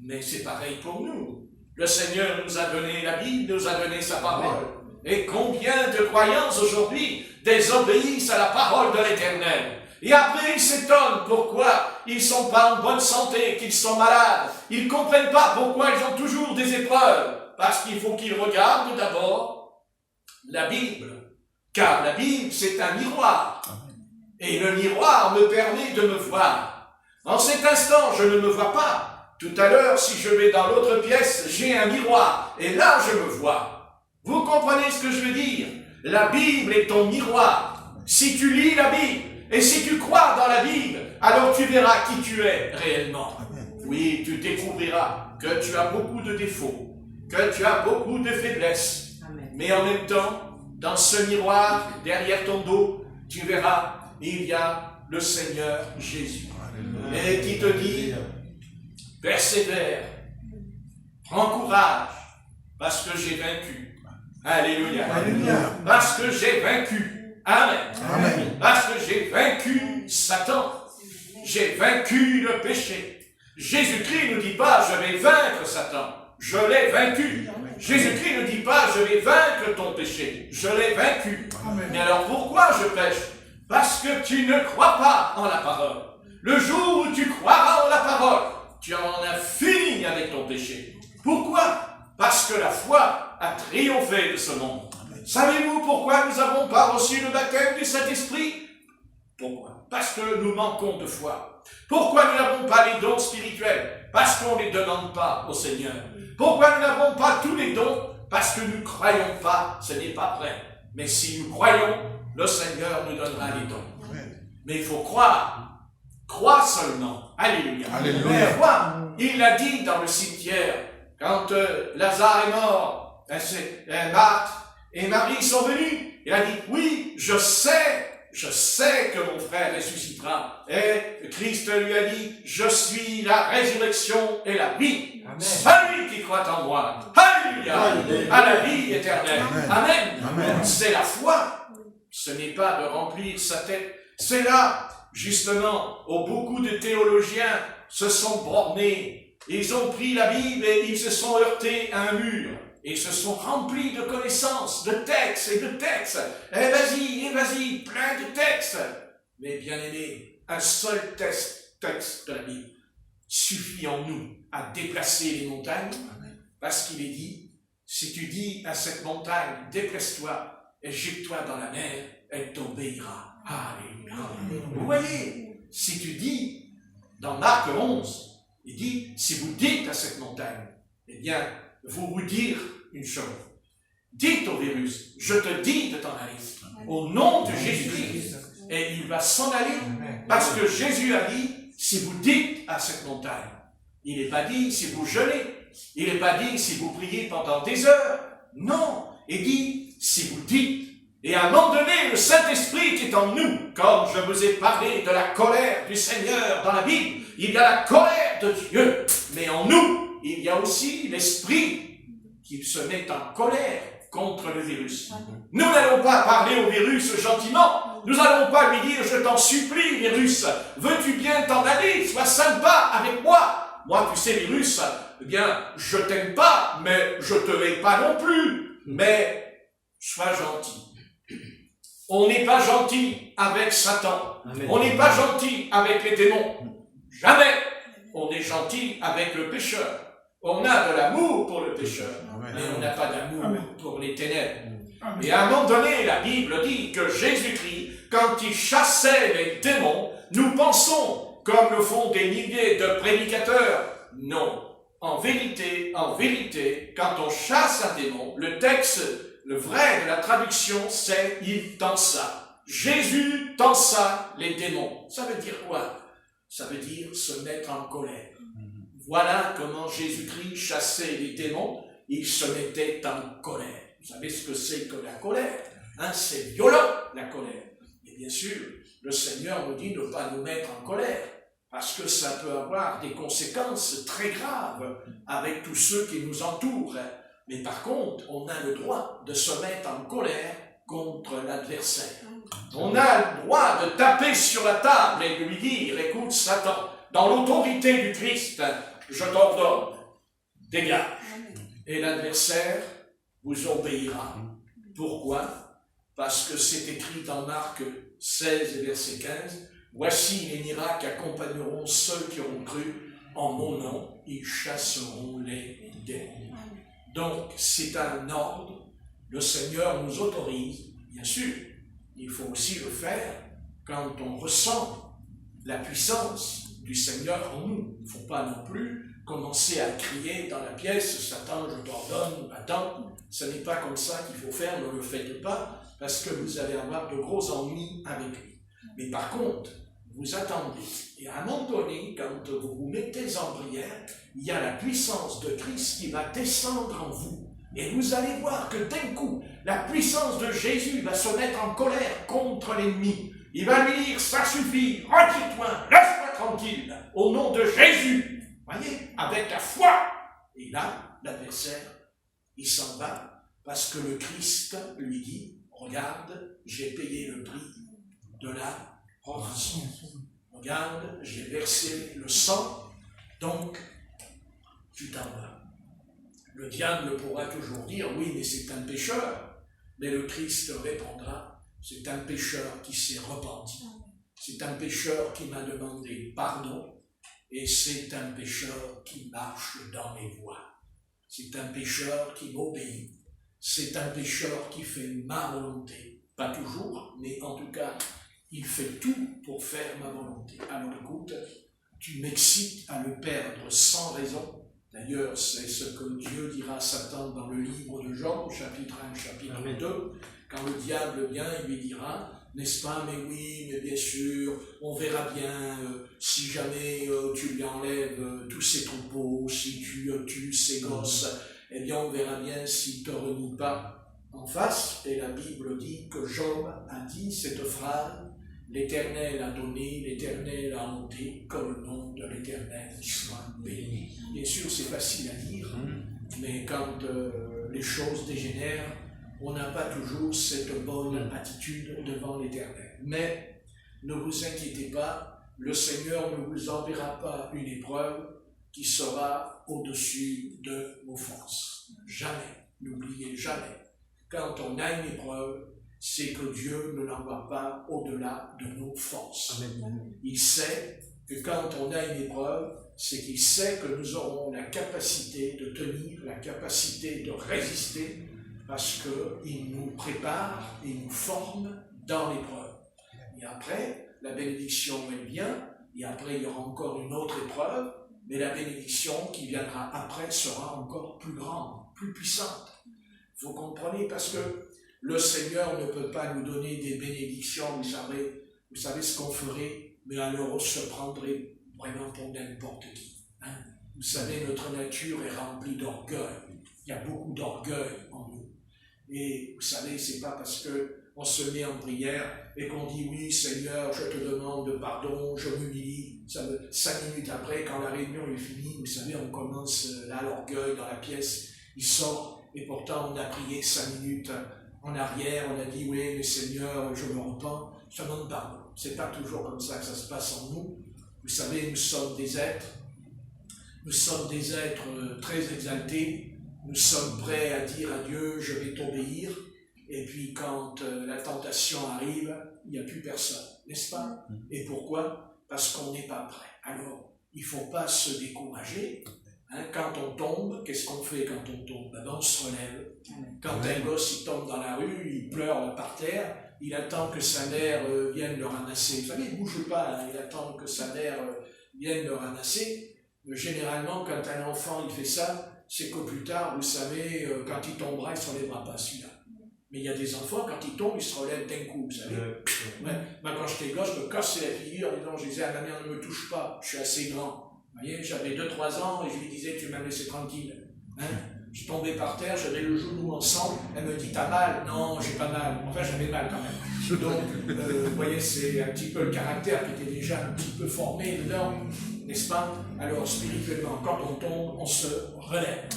[SPEAKER 1] Mais c'est pareil pour nous. Le Seigneur nous a donné la Bible, nous a donné sa parole. Et combien de croyants aujourd'hui désobéissent à la parole de l'Éternel. Et après, ils s'étonnent pourquoi ils ne sont pas en bonne santé, qu'ils sont malades. Ils ne comprennent pas pourquoi ils ont toujours des épreuves. Parce qu'il faut qu'ils regardent d'abord la Bible. Car la Bible, c'est un miroir. Et le miroir me permet de me voir. En cet instant, je ne me vois pas. Tout à l'heure, si je vais dans l'autre pièce, j'ai un miroir. Et là, je me vois. Vous comprenez ce que je veux dire? La Bible est ton miroir. Si tu lis la Bible, et si tu crois dans la Bible, alors tu verras qui tu es réellement. Oui, tu découvriras que tu as beaucoup de défauts, que tu as beaucoup de faiblesses. Mais en même temps, dans ce miroir, derrière ton dos, tu verras, il y a le Seigneur Jésus. Et qui te dit, persévère, Prends courage, parce que j'ai vaincu. Alléluia.
[SPEAKER 2] Alléluia.
[SPEAKER 1] Parce que j'ai vaincu. Amen.
[SPEAKER 2] Amen.
[SPEAKER 1] Parce que j'ai vaincu Satan. J'ai vaincu le péché. Jésus-Christ ne dit pas, je vais vaincre Satan. Je l'ai vaincu. Jésus-Christ ne dit pas, je vais vaincre ton péché. Je l'ai vaincu.
[SPEAKER 2] Amen.
[SPEAKER 1] Mais alors pourquoi je pêche? Parce que tu ne crois pas en la parole. Le jour où tu croiras en la parole, tu en as fini avec ton péché. Pourquoi? Parce que la foi a triomphé de ce monde. Savez-vous pourquoi nous n'avons pas reçu le baptême du Saint-Esprit? Pourquoi? Parce que nous manquons de foi. Pourquoi nous n'avons pas les dons spirituels? Parce qu'on ne les demande pas au Seigneur. Pourquoi nous n'avons pas tous les dons? Parce que nous ne croyons pas, ce n'est pas vrai. Mais si nous croyons, le Seigneur nous donnera les dons. Mais il faut croire. Crois seulement. Alléluia.
[SPEAKER 2] Alléluia.
[SPEAKER 1] Crois. Il l'a dit dans le cimetière, quand Lazare est mort, Marthe et Marie sont venus. Il a dit, oui, je sais que mon frère ressuscitera. Et Christ lui a dit, je suis la résurrection et la vie.
[SPEAKER 2] Amen.
[SPEAKER 1] Celui qui croit en moi, alléluia,
[SPEAKER 2] Alléluia.
[SPEAKER 1] à la vie éternelle.
[SPEAKER 2] Amen.
[SPEAKER 1] Amen.
[SPEAKER 2] Amen.
[SPEAKER 1] C'est la foi. Ce n'est pas de remplir sa tête. C'est là, justement, où beaucoup de théologiens se sont bornés. Ils ont pris la Bible et ils se sont heurtés à un mur. Et se sont remplis de connaissances, de textes et de textes. Et vas-y, plein de textes. Mais bien aimé, un seul texte de la Bible suffit en nous à déplacer les montagnes. Parce qu'il est dit, si tu dis à cette montagne, déplace-toi et jette-toi dans la mer, elle t'obéira. Alléluia. Vous voyez, si tu dis, dans Marc 11, il dit, si vous dites à cette montagne, eh bien, vous dire une chose. Dites au virus, je te dis de t'en aller, au nom de Jésus-Christ, et il va s'en aller, parce que Jésus a dit, si vous dites à cette montagne, il n'est pas dit si vous jeûnez, il n'est pas dit si vous priez pendant des heures, non, il dit si vous dites. Et à un moment donné, le Saint-Esprit qui est en nous, comme je vous ai parlé de la colère du Seigneur dans la Bible, il y a la colère de Dieu, mais en nous, il y a aussi l'Esprit qui se met en colère contre le virus. Nous n'allons pas parler au virus gentiment, nous n'allons pas lui dire, je t'en supplie, virus, veux-tu bien t'en aller, sois sympa avec moi. Moi, tu sais, virus, eh bien, je t'aime pas, mais je te hais pas non plus, mais sois gentil. On n'est pas gentil avec Satan.
[SPEAKER 2] Amen.
[SPEAKER 1] On n'est pas gentil avec les démons. Jamais. On est gentil avec le pécheur. On a de l'amour pour le pécheur,
[SPEAKER 2] Amen.
[SPEAKER 1] mais on n'a pas d'amour pour les ténèbres.
[SPEAKER 2] Amen.
[SPEAKER 1] Et à un moment donné, la Bible dit que Jésus-Christ, quand il chassait les démons, nous pensons, comme le font des milliers de prédicateurs, non. En vérité, quand on chasse un démon, le texte, le vrai de la traduction, c'est « il tensa ». Jésus tensa les démons. Ça veut dire quoi? Ça veut dire se mettre en colère. Voilà comment Jésus-Christ chassait les démons. Il se mettait en colère. Vous savez ce que c'est que la colère? C'est violent, la colère. Et bien sûr, le Seigneur nous dit de ne pas nous mettre en colère, parce que ça peut avoir des conséquences très graves avec tous ceux qui nous entourent. Mais par contre, on a le droit de se mettre en colère contre l'adversaire. On a le droit de taper sur la table et de lui dire, écoute Satan, dans l'autorité du Christ, je t'ordonne, dégage. Et l'adversaire vous obéira. Pourquoi? Parce que c'est écrit dans Marc 16 et verset 15, « Voici les miracles accompagneront ceux qui auront cru en mon nom, ils chasseront les démons. » Donc, c'est un ordre, le Seigneur nous autorise, bien sûr, il faut aussi le faire quand on ressent la puissance du Seigneur en nous. Il ne faut pas non plus commencer à crier dans la pièce, « Satan, je t'ordonne, attends ». Ce n'est pas comme ça qu'il faut faire, ne le faites pas, parce que vous allez avoir de gros ennuis avec lui. Mais par contre, vous attendez, et à un moment donné, quand vous vous mettez en prière, il y a la puissance de Christ qui va descendre en vous. Et vous allez voir que d'un coup, la puissance de Jésus va se mettre en colère contre l'ennemi. Il va lui dire, ça suffit, retire-toi, laisse-moi tranquille, au nom de Jésus. Voyez, avec la foi. Et là, l'adversaire, il s'en va parce que le Christ lui dit, regarde, j'ai payé le prix de la rançon. Regarde, j'ai versé le sang, donc tu t'en vas. Le diable pourra toujours dire, oui, mais c'est un pécheur. Mais le Christ répondra, c'est un pécheur qui s'est repenti. C'est un pécheur qui m'a demandé pardon. Et c'est un pécheur qui marche dans mes voies. C'est un pécheur qui m'obéit. C'est un pécheur qui fait ma volonté. Pas toujours, mais en tout cas, il fait tout pour faire ma volonté. Alors écoute, tu m'excites à le perdre sans raison. D'ailleurs, c'est ce que Dieu dira à Satan dans le livre de Job, chapitre 1, chapitre 2. Quand le diable vient, il lui dira, n'est-ce pas, mais oui, mais bien sûr, on verra bien si jamais tu lui enlèves tous ses troupeaux, si tu tues ses gosses, eh bien on verra bien s'il ne te renie pas en face. Et la Bible dit que Job a dit cette phrase, l'Éternel a donné, l'Éternel a ôté, que le nom de l'Éternel soit béni. Bien sûr, c'est facile à dire, mais quand les choses dégénèrent, on n'a pas toujours cette bonne attitude devant l'Éternel. Mais ne vous inquiétez pas, le Seigneur ne vous enverra pas une épreuve qui sera au-dessus de vos forces. Jamais, n'oubliez jamais, quand on a une épreuve, c'est que Dieu ne l'envoie pas au-delà de nos forces. Amen. Il sait que quand on a une épreuve, c'est qu'il sait que nous aurons la capacité de tenir, la capacité de résister, parce qu'il nous prépare et nous forme dans l'épreuve. Et après, la bénédiction, elle vient, et après, il y aura encore une autre épreuve, mais la bénédiction qui viendra après sera encore plus grande, plus puissante. Vous comprenez, parce que le Seigneur ne peut pas nous donner des bénédictions, vous savez ce qu'on ferait, mais alors on se prendrait vraiment pour n'importe qui. Hein? Vous savez, notre nature est remplie d'orgueil. Il y a beaucoup d'orgueil en nous. Et vous savez, c'est pas parce qu'on se met en prière et qu'on dit « Oui, Seigneur, je te demande pardon, je m'humilie ». 5 minutes après, quand la réunion est finie, vous savez, on commence là, l'orgueil dans la pièce, il sort, et pourtant on a prié 5 minutes en arrière, on a dit « Oui, mais Seigneur, je me repens ». Je demande pardon. C'est pas toujours comme ça que ça se passe en nous. Vous savez, nous sommes des êtres très exaltés. Nous sommes prêts à dire à Dieu, je vais t'obéir. Et puis quand la tentation arrive, il n'y a plus personne, n'est-ce pas? Et pourquoi? Parce qu'on n'est pas prêt. Alors, il ne faut pas se décourager. Hein, quand on tombe, qu'est-ce qu'on fait quand on tombe? Ben, on se relève. Quand un gosse il tombe dans la rue, il pleure là, par terre, il attend que sa mère vienne le ramasser. Vous savez, il ne bouge pas, hein, il attend que sa mère vienne le ramasser. Généralement, quand un enfant il fait ça, c'est qu'au plus tard, vous savez, quand il tombera, il ne se relèvera pas celui-là. Mais il y a des enfants, quand ils tombent, ils se relèvent d'un coup, vous savez. Ouais. Moi, quand j'étais gosse, je me cassais la figure en disant, je disais à ma mère, ne me touche pas, je suis assez grand. Vous voyez, j'avais 2-3 ans et je lui disais, tu m'as laissé tranquille. Hein? Je tombais par terre, j'avais le genou en sang, elle me dit, t'as mal? Non, j'ai pas mal. Enfin, j'avais mal quand même. Donc, vous voyez, c'est un petit peu le caractère qui était déjà un petit peu formé dedans, n'est-ce pas? Alors, spirituellement, quand on tombe, on se relève.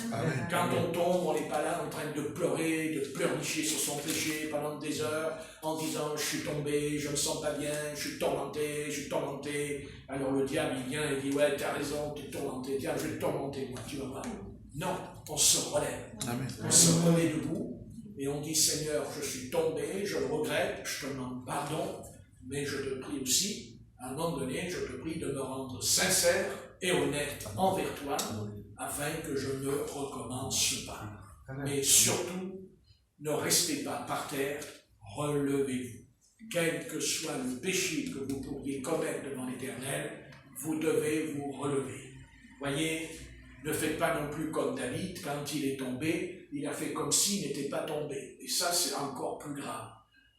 [SPEAKER 1] Quand on tombe, on n'est pas là en train de pleurer, de pleurnicher sur son péché pendant des heures, en disant, je suis tombé, je me sens pas bien, je suis tourmenté. Alors le diable, il vient et dit, ouais, t'as raison, t'es tourmenté, tiens, je vais te tourmenter, moi, tu vas voir. Non, on se relève. Amen. On se remet debout et on dit, Seigneur, je suis tombé, je le regrette, je te demande pardon, mais je te prie aussi, à un moment donné, je te prie de me rendre sincère et honnête envers toi, afin que je ne recommence pas. Amen. Mais surtout, ne restez pas par terre, relevez-vous. Quel que soit le péché que vous pourriez commettre devant l'Éternel, vous devez vous relever. Voyez, ne faites pas non plus comme David, quand il est tombé, il a fait comme s'il n'était pas tombé. Et ça, c'est encore plus grave.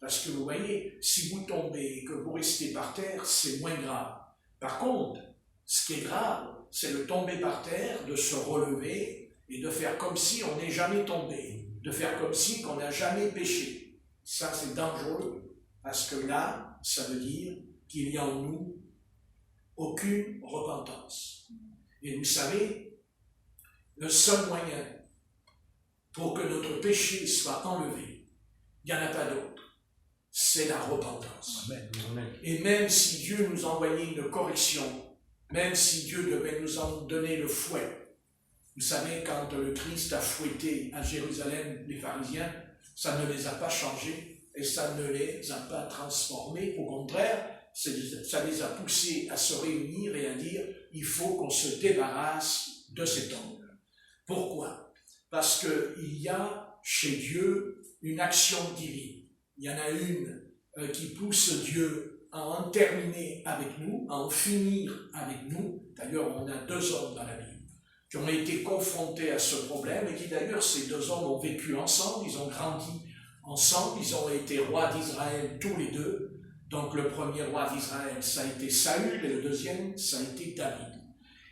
[SPEAKER 1] Parce que vous voyez, si vous tombez et que vous restez par terre, c'est moins grave. Par contre, ce qui est grave, c'est de tomber par terre, de se relever et de faire comme si on n'est jamais tombé, de faire comme si on n'a jamais péché. Ça, c'est dangereux, parce que là, ça veut dire qu'il y a en nous aucune repentance. Et vous savez, le seul moyen pour que notre péché soit enlevé, il n'y en a pas d'autre. C'est la repentance.
[SPEAKER 2] Amen.
[SPEAKER 1] Et même si Dieu nous envoyait une correction, même si Dieu devait nous en donner le fouet, vous savez, quand le Christ a fouetté à Jérusalem les pharisiens, ça ne les a pas changés et ça ne les a pas transformés. Au contraire, ça les a poussés à se réunir et à dire « il faut qu'on se débarrasse de cet homme ». Pourquoi? Parce qu'il y a chez Dieu une action divine. Il y en a une qui pousse Dieu à en terminer avec nous, à en finir avec nous. D'ailleurs, on a 2 hommes dans la Bible qui ont été confrontés à ce problème et qui d'ailleurs, ces 2 hommes ont vécu ensemble, ils ont grandi ensemble, ils ont été rois d'Israël tous les 2. Donc le premier roi d'Israël, ça a été Saül et le deuxième, ça a été David.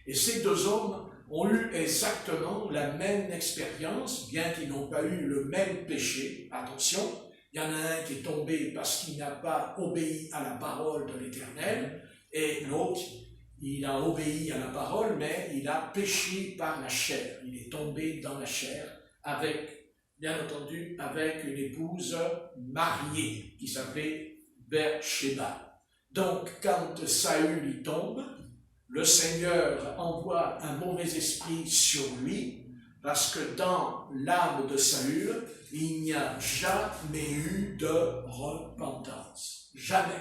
[SPEAKER 1] Et ces 2 hommes ont eu exactement la même expérience, bien qu'ils n'ont pas eu le même péché. Attention, il y en a un qui est tombé parce qu'il n'a pas obéi à la parole de l'Éternel, et l'autre, il a obéi à la parole, mais il a péché par la chair. Il est tombé dans la chair avec, bien entendu, avec une épouse mariée qui s'appelait Bathsheba. Donc, quand Saül y tombe, le Seigneur envoie un mauvais esprit sur lui, parce que dans l'âme de Saül, il n'y a jamais eu de repentance. Jamais.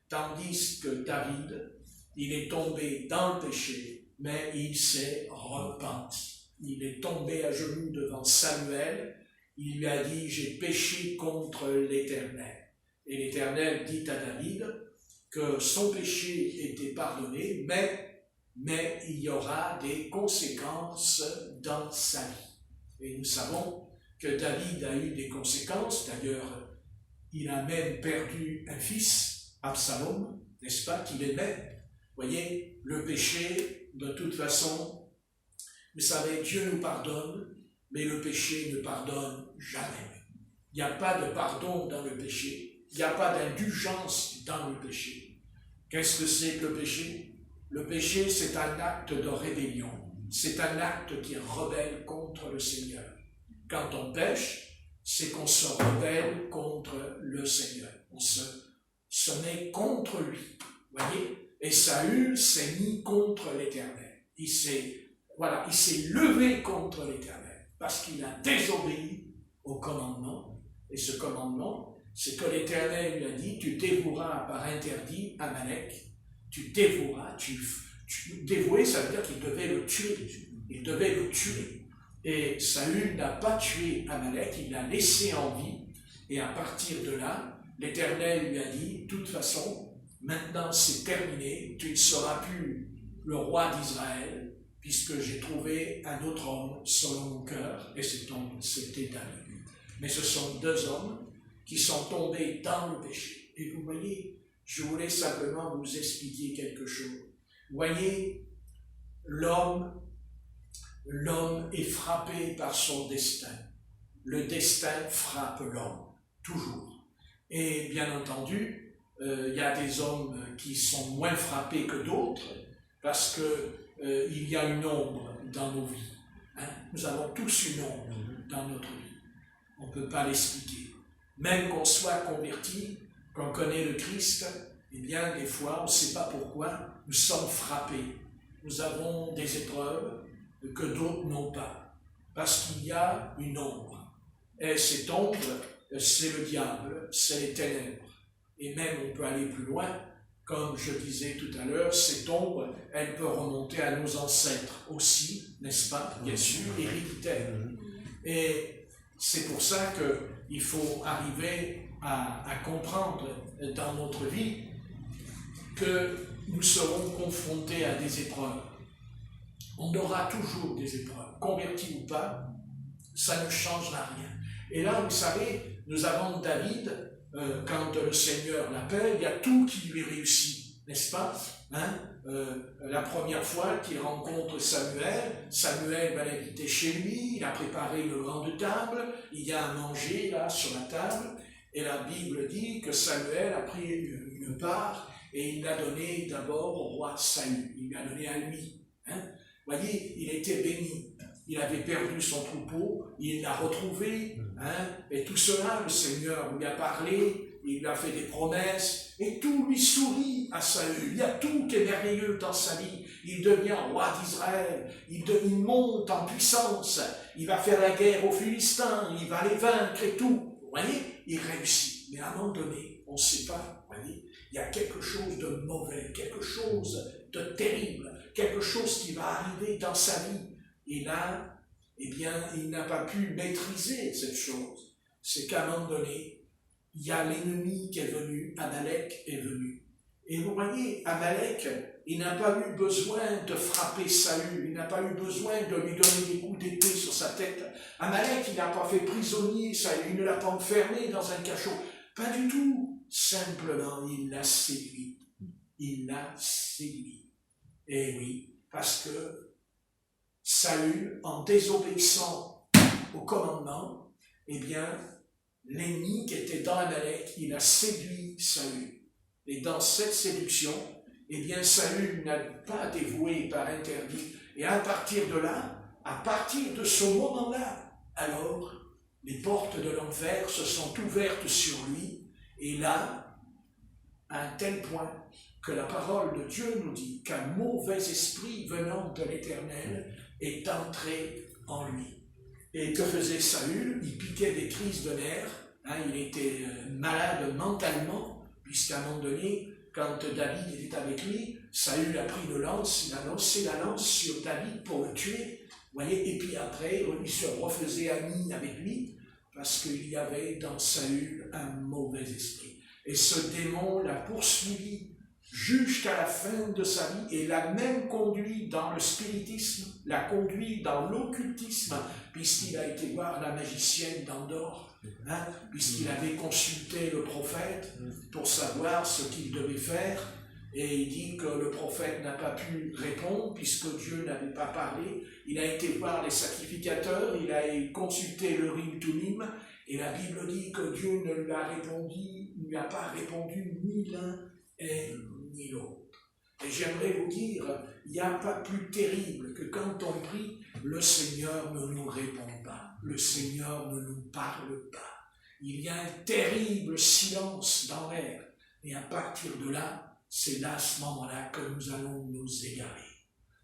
[SPEAKER 1] Tandis que David, il est tombé dans le péché, mais il s'est repenti. Il est tombé à genoux devant Samuel, il lui a dit « j'ai péché contre l'Éternel ». Et l'Éternel dit à David que son péché était pardonné, mais il y aura des conséquences dans sa vie. Et nous savons que David a eu des conséquences, d'ailleurs, il a même perdu un fils, Absalom, n'est-ce pas, qu'il aimait. Vous voyez, le péché, de toute façon, vous savez, Dieu nous pardonne, mais le péché ne pardonne jamais. Il n'y a pas de pardon dans le péché, il n'y a pas d'indulgence dans le péché. Qu'est-ce que c'est que le péché? Le péché, c'est un acte de rébellion, c'est un acte qui rebelle contre le Seigneur. Quand on pêche, c'est qu'on se rebelle contre le Seigneur, on se met contre lui, voyez. Et Saül s'est mis contre l'Éternel. Il s'est levé contre l'Éternel parce qu'il a désobéi au commandement. Et ce commandement, c'est que l'Éternel lui a dit, tu dévoueras par interdit Amalek. Tu dévoueras, dévouer, ça veut dire qu'il devait le tuer. Il devait le tuer. Et Saül n'a pas tué Amalek, il l'a laissé en vie. Et à partir de là, l'Éternel lui a dit, de toute façon, maintenant c'est terminé, tu ne seras plus le roi d'Israël, puisque j'ai trouvé un autre homme selon mon cœur, et cet homme, c'était David. Mais ce sont 2 hommes qui sont tombés dans le péché. Et vous voyez, je voulais simplement vous expliquer quelque chose. Vous voyez, l'homme est frappé par son destin. Le destin frappe l'homme, toujours. Et bien entendu, il y a des hommes qui sont moins frappés que d'autres, parce que il y a une ombre dans nos vies. Hein? Nous avons tous une ombre dans notre vie. On ne peut pas l'expliquer. Même qu'on soit converti, qu'on connaît le Christ, eh bien, des fois, on ne sait pas pourquoi, nous sommes frappés. Nous avons des épreuves que d'autres n'ont pas, parce qu'il y a une ombre. Et cette ombre, c'est le diable, c'est les ténèbres. Et même, on peut aller plus loin, comme je disais tout à l'heure, cette ombre, elle peut remonter à nos ancêtres aussi, n'est-ce pas, bien sûr, héréditaire. Et c'est pour ça qu'il faut arriver à comprendre dans notre vie que nous serons confrontés à des épreuves. On aura toujours des épreuves, convertis ou pas, ça ne changera rien. Et là, vous savez, nous avons David, quand le Seigneur l'appelle, il y a tout qui lui réussit, n'est-ce pas? La première fois qu'il rencontre Samuel va l'inviter chez lui, il a préparé une grande table, il y a à manger là sur la table, et la Bible dit que Samuel a pris une part et il l'a donnée d'abord au roi Saül, il l'a donné à lui. Voyez, il était béni. il avait perdu son troupeau, il l'a retrouvé, et tout cela, le Seigneur lui a parlé, il lui a fait des promesses, et tout lui sourit à Saül. Il y a tout qui est merveilleux dans sa vie. Il devient roi d'Israël, il monte en puissance, il va faire la guerre aux Philistins, il va les vaincre et tout. Vous voyez, il réussit. Mais à un moment donné, on ne sait pas, vous voyez, il y a quelque chose de mauvais, quelque chose de terrible, quelque chose qui va arriver dans sa vie. Et là, eh bien, il n'a pas pu maîtriser cette chose. C'est qu'à un moment donné, il y a l'ennemi qui est venu, Amalek est venu. Et vous voyez, Amalek, il n'a pas eu besoin de frapper Saül, il n'a pas eu besoin de lui donner des coups d'épée sur sa tête. Amalek, il n'a pas fait prisonnier Saül, il ne l'a pas enfermé dans un cachot. Pas du tout. Simplement, il l'a séduit. Il l'a séduit. Et oui, parce que Saül, en désobéissant au commandement, eh bien, l'ennemi qui était dans Amalek, il a séduit Saül. Et dans cette séduction, eh bien, Saül n'a pas dévoué par interdit. Et à partir de là, à partir de ce moment-là, alors, les portes de l'enfer se sont ouvertes sur lui. Et là, à un tel point que la parole de Dieu nous dit qu'un mauvais esprit venant de l'Éternel est entré en lui. Et que faisait Saül? Il piquait des crises de nerfs, il était malade mentalement, puisqu'à un moment donné, quand David était avec lui, Saül a pris une lance, il a lancé la lance sur David pour le tuer, voyez, et puis après, il se refaisait ami avec lui, parce qu'il y avait dans Saül un mauvais esprit. Et ce démon l'a poursuivi jusqu'à la fin de sa vie et l'a même conduit dans le spiritisme, l'a conduit dans l'occultisme, puisqu'il a été voir la magicienne d'Endor, puisqu'il avait consulté le prophète pour savoir ce qu'il devait faire, et il dit que le prophète n'a pas pu répondre puisque Dieu n'avait pas parlé. Il a été voir les sacrificateurs, il a consulté le Urim Tumim, et la Bible dit que Dieu ne lui a pas répondu ni l'un et ni l'autre. Et j'aimerais vous dire, il n'y a pas plus terrible que quand on prie, le Seigneur ne nous répond pas, le Seigneur ne nous parle pas. Il y a un terrible silence dans l'air, et à partir de là, c'est là, à ce moment-là, que nous allons nous égarer.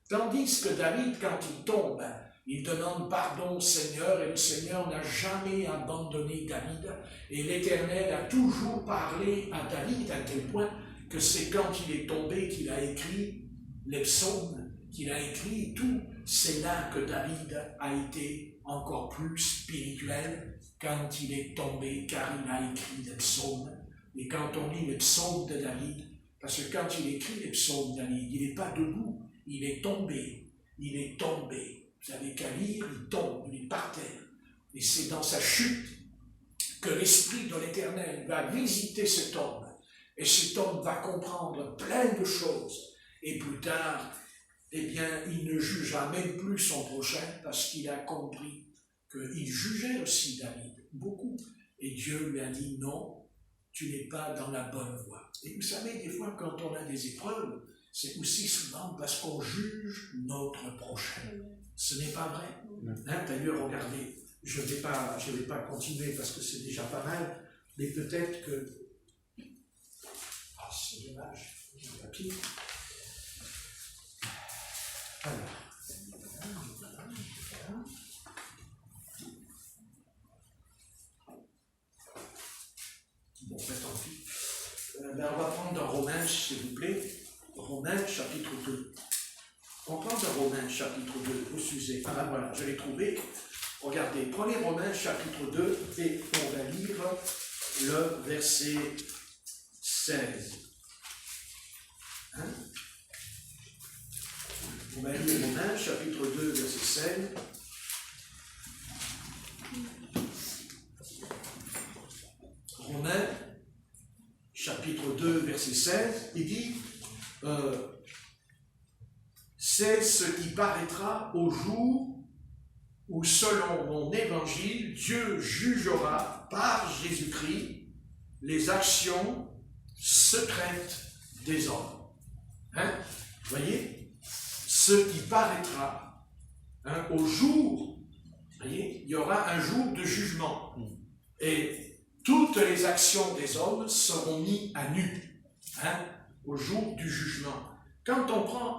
[SPEAKER 1] Tandis que David, quand il tombe, il demande pardon au Seigneur, et le Seigneur n'a jamais abandonné David, et l'Éternel a toujours parlé à David, à tel point que c'est quand il est tombé qu'il a écrit les psaumes, qu'il a écrit tout. C'est là que David a été encore plus spirituel, quand il est tombé, car il a écrit les psaumes. Et quand on lit les psaumes de David, parce que quand il écrit les psaumes de David, il n'est pas debout, il est tombé, il est tombé. Vous avez qu'à lire, il tombe, il est par terre. Et c'est dans sa chute que l'Esprit de l'Éternel va visiter cet homme. Et cet homme va comprendre plein de choses. Et plus tard, eh bien, il ne jugera même plus son prochain parce qu'il a compris qu'il jugeait aussi David, beaucoup. Et Dieu lui a dit non, tu n'es pas dans la bonne voie. Et vous savez, des fois, quand on a des épreuves, c'est aussi souvent parce qu'on juge notre prochain. Ce n'est pas vrai. D'ailleurs, regardez, je ne vais pas continuer parce que c'est déjà pas mal, mais peut-être que... Ah, c'est dommage, j'ai un papier. Alors, voilà. Bon, ben tant pis. On va prendre dans Romains, s'il vous plaît. Romains, chapitre 2. On prend dans Romains, chapitre 2, au sujet. Ah ben voilà, je l'ai trouvé. Regardez, prenez Romains, chapitre 2, et on va lire le verset 16. On va lire Romains, chapitre 2, verset 16. Romains, chapitre 2, verset 16, il dit c'est ce qui paraîtra au jour où, selon mon évangile, Dieu jugera par Jésus-Christ les actions secrètes des hommes. Voyez, ce qui paraîtra au jour, voyez, il y aura un jour de jugement. Et toutes les actions des hommes seront mises à nu, au jour du jugement. Quand on prend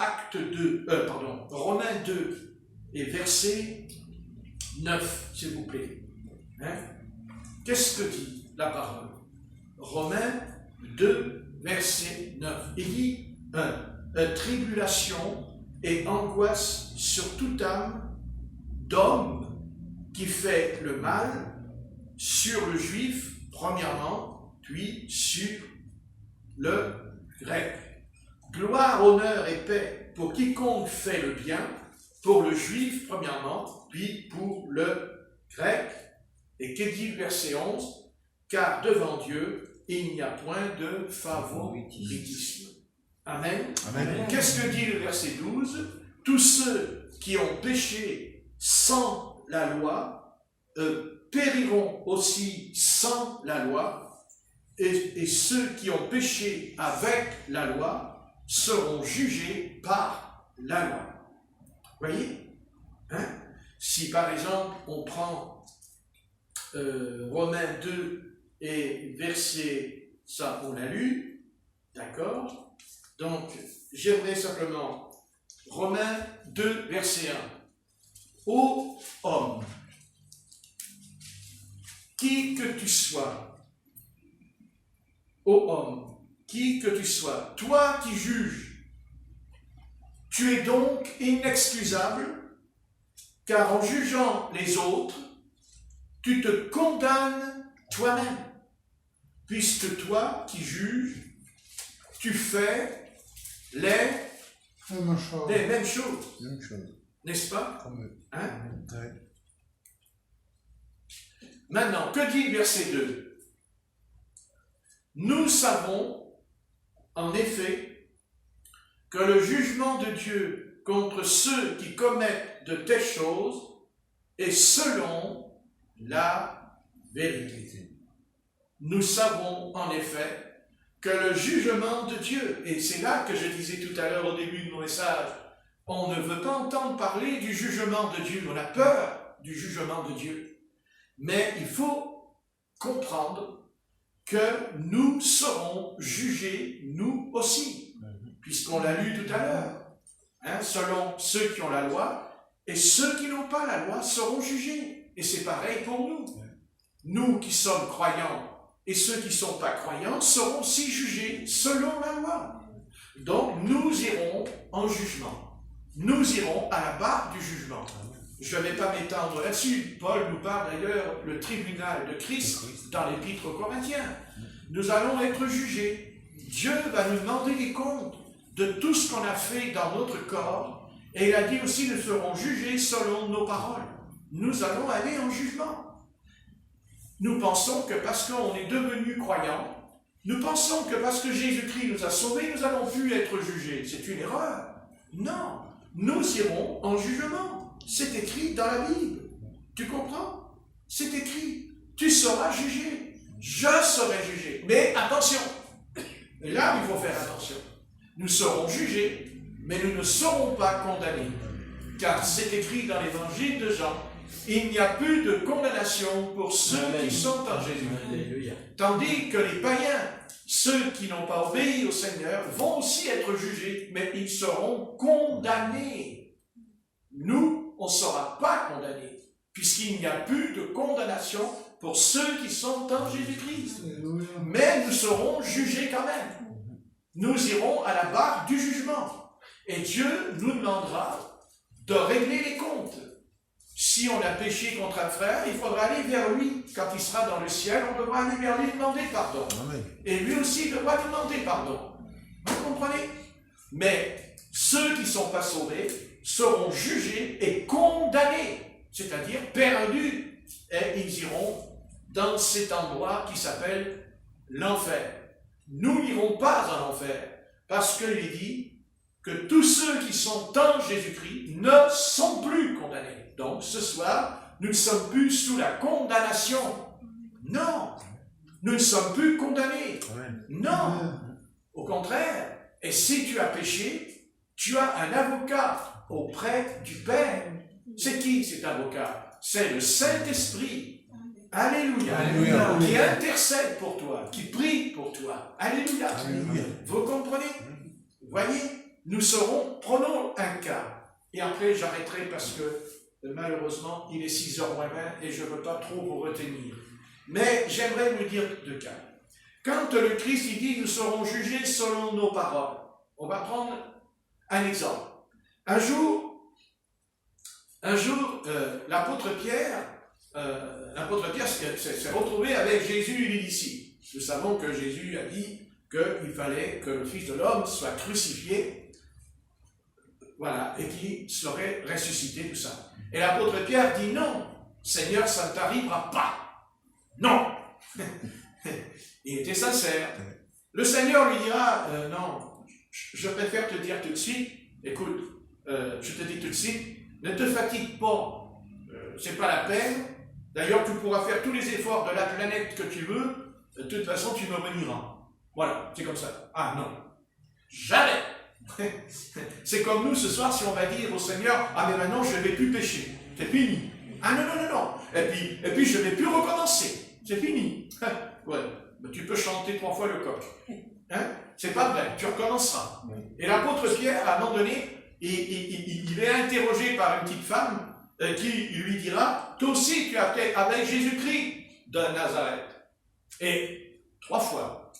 [SPEAKER 1] Romains 2 et verset 9, s'il vous plaît, qu'est-ce que dit la parole? Romains 2, verset 9. Il dit tribulation et angoisse sur toute âme d'homme qui fait le mal, sur le juif, premièrement, puis sur le grec. Gloire, honneur et paix pour quiconque fait le bien, pour le juif, premièrement, puis pour le grec. Et que dit le verset 11? Car devant Dieu, il n'y a point de favoritisme. Amen.
[SPEAKER 2] Amen.
[SPEAKER 1] Qu'est-ce que dit le verset 12? Tous ceux qui ont péché sans la loi périront aussi sans la loi, et ceux qui ont péché avec la loi seront jugés par la loi. Voyez? Si par exemple on prend Romains 2 et verset, ça on l'a lu, d'accord? Donc j'aimerais simplement Romains 2 verset 1. Ô homme, qui que tu sois, ô homme, qui que tu sois, toi qui juges, tu es donc inexcusable, car en jugeant les autres, tu te condamnes toi-même, puisque toi qui juges, tu fais les mêmes choses. N'est-ce pas? Maintenant, que dit le verset 2? Nous savons, en effet, que le jugement de Dieu contre ceux qui commettent de telles choses est selon la vérité. Nous savons, en effet, que le jugement de Dieu, et c'est là que je disais tout à l'heure au début de mon message, on ne veut pas entendre parler du jugement de Dieu, on a peur du jugement de Dieu. Mais il faut comprendre que nous serons jugés, nous aussi, puisqu'on l'a lu tout à l'heure, selon ceux qui ont la loi, et ceux qui n'ont pas la loi seront jugés. Et c'est pareil pour nous. Nous qui sommes croyants et ceux qui ne sont pas croyants seront aussi jugés selon la loi. Donc nous irons en jugement. Nous irons à la barre du jugement. Je ne vais pas m'étendre là-dessus. Paul nous parle d'ailleurs le tribunal de Christ dans l'Épître aux Corinthiens. Nous allons être jugés. Dieu va nous demander des comptes de tout ce qu'on a fait dans notre corps. Et il a dit aussi, nous serons jugés selon nos paroles. Nous allons aller en jugement. Nous pensons que parce qu'on est devenu croyants, nous pensons que parce que Jésus-Christ nous a sauvés, nous allons plus être jugés. C'est une erreur. Non, nous irons en jugement. C'est écrit dans la Bible. Tu comprends? C'est écrit. Tu seras jugé. Je serai jugé. Mais attention. Et là, il faut faire attention. Nous serons jugés, mais nous ne serons pas condamnés. Car c'est écrit dans l'évangile de Jean, il n'y a plus de condamnation pour ceux qui sont en Jésus. Tandis que les païens, ceux qui n'ont pas obéi au Seigneur, vont aussi être jugés, mais ils seront condamnés. Nous, on ne sera pas condamnés, puisqu'il n'y a plus de condamnation pour ceux qui sont en Jésus-Christ. Mais nous serons jugés quand même. Nous irons à la barre du jugement. Et Dieu nous demandera de régler les comptes. Si on a péché contre un frère, il faudra aller vers lui. Quand il sera dans le ciel, on devra aller vers lui demander pardon. Amen. Et lui aussi devra demander pardon. Vous comprenez? Mais ceux qui ne sont pas sauvés seront jugés et condamnés, c'est-à-dire perdus. Et ils iront dans cet endroit qui s'appelle l'enfer. Nous n'irons pas en enfer, parce qu'il est dit que tous ceux qui sont en Jésus-Christ ne sont plus condamnés. Donc ce soir, nous ne sommes plus sous la condamnation. Non, nous ne sommes plus condamnés. Non, au contraire. Et si tu as péché, tu as un avocat auprès du Père. C'est qui cet avocat? C'est le Saint-Esprit. Alléluia.
[SPEAKER 2] Alléluia.
[SPEAKER 1] Qui intercède pour toi, qui prie pour toi. Alléluia.
[SPEAKER 2] Alléluia.
[SPEAKER 1] Vous comprenez? Vous voyez, prenons un cas. Et après, j'arrêterai parce que malheureusement, il est 6h moins 20 et je ne veux pas trop vous retenir. Mais j'aimerais vous dire deux cas. Quand le Christ il dit, nous serons jugés selon nos paroles. On va prendre un exemple. Un jour, l'apôtre Pierre s'est retrouvé avec Jésus et les disciples. Nous savons que Jésus a dit qu'il fallait que le Fils de l'homme soit crucifié, voilà, et qu'il serait ressuscité, tout ça. Et l'apôtre Pierre dit non, Seigneur, ça ne t'arrivera pas. Non. Il était sincère. Le Seigneur lui dira, non, je préfère te dire tout de suite, écoute, je te dis tout de suite, ne te fatigue pas, c'est pas la peine. D'ailleurs, tu pourras faire tous les efforts de la planète que tu veux, de toute façon, tu me renieras. Voilà, c'est comme ça. Ah non, jamais. C'est comme nous ce soir, si on va dire au Seigneur, ah mais maintenant je ne vais plus pécher, c'est fini. Ah non, non, non, non. Et puis je ne vais plus recommencer, c'est fini. Ouais, mais tu peux chanter 3 fois le coq. Hein? C'est pas vrai, tu recommenceras. Et l'apôtre Pierre, à un moment donné, il est interrogé par une petite femme qui lui dira, toi aussi tu as fait avec Jésus-Christ de Nazareth. Et 3 fois.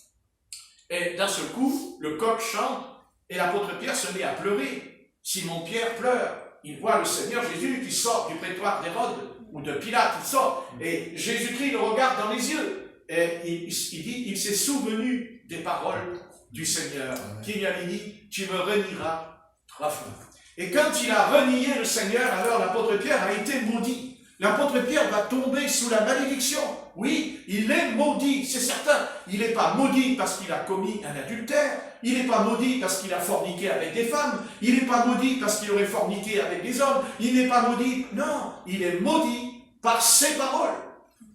[SPEAKER 1] Et d'un seul coup, le coq chante et l'apôtre Pierre se met à pleurer. Simon-Pierre pleure. Il voit le Seigneur Jésus qui sort du prétoire d'Hérode ou de Pilate, il sort. Et Jésus-Christ le regarde dans les yeux. Et il dit, il s'est souvenu des paroles du Seigneur qui lui avait dit, tu me renieras 3 fois. Et quand il a renié le Seigneur, alors l'apôtre Pierre a été maudit. L'apôtre Pierre va tomber sous la malédiction. Oui, il est maudit, c'est certain. Il n'est pas maudit parce qu'il a commis un adultère. Il n'est pas maudit parce qu'il a forniqué avec des femmes. Il n'est pas maudit parce qu'il aurait forniqué avec des hommes. Il n'est pas maudit. Non, il est maudit par ses paroles.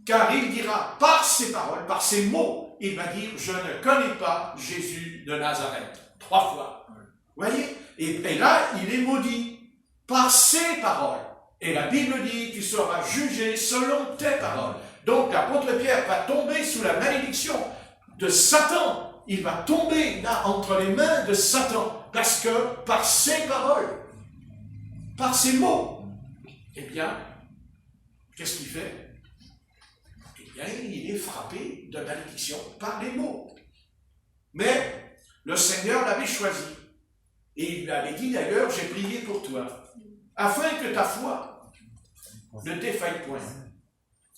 [SPEAKER 1] Car il dira, par ses paroles, par ses mots, il va dire, je ne connais pas Jésus de Nazareth. 3 fois. Vous voyez? Et là, il est maudit par ses paroles. Et la Bible dit, tu seras jugé selon tes paroles. Donc l'apôtre Pierre va tomber sous la malédiction de Satan. Il va tomber là entre les mains de Satan. Parce que par ses paroles, par ses mots, eh bien, qu'est-ce qu'il fait? Eh bien, il est frappé de malédiction par les mots. Mais le Seigneur l'avait choisi. Et il lui avait dit d'ailleurs, j'ai prié pour toi, afin que ta foi ne défaille point.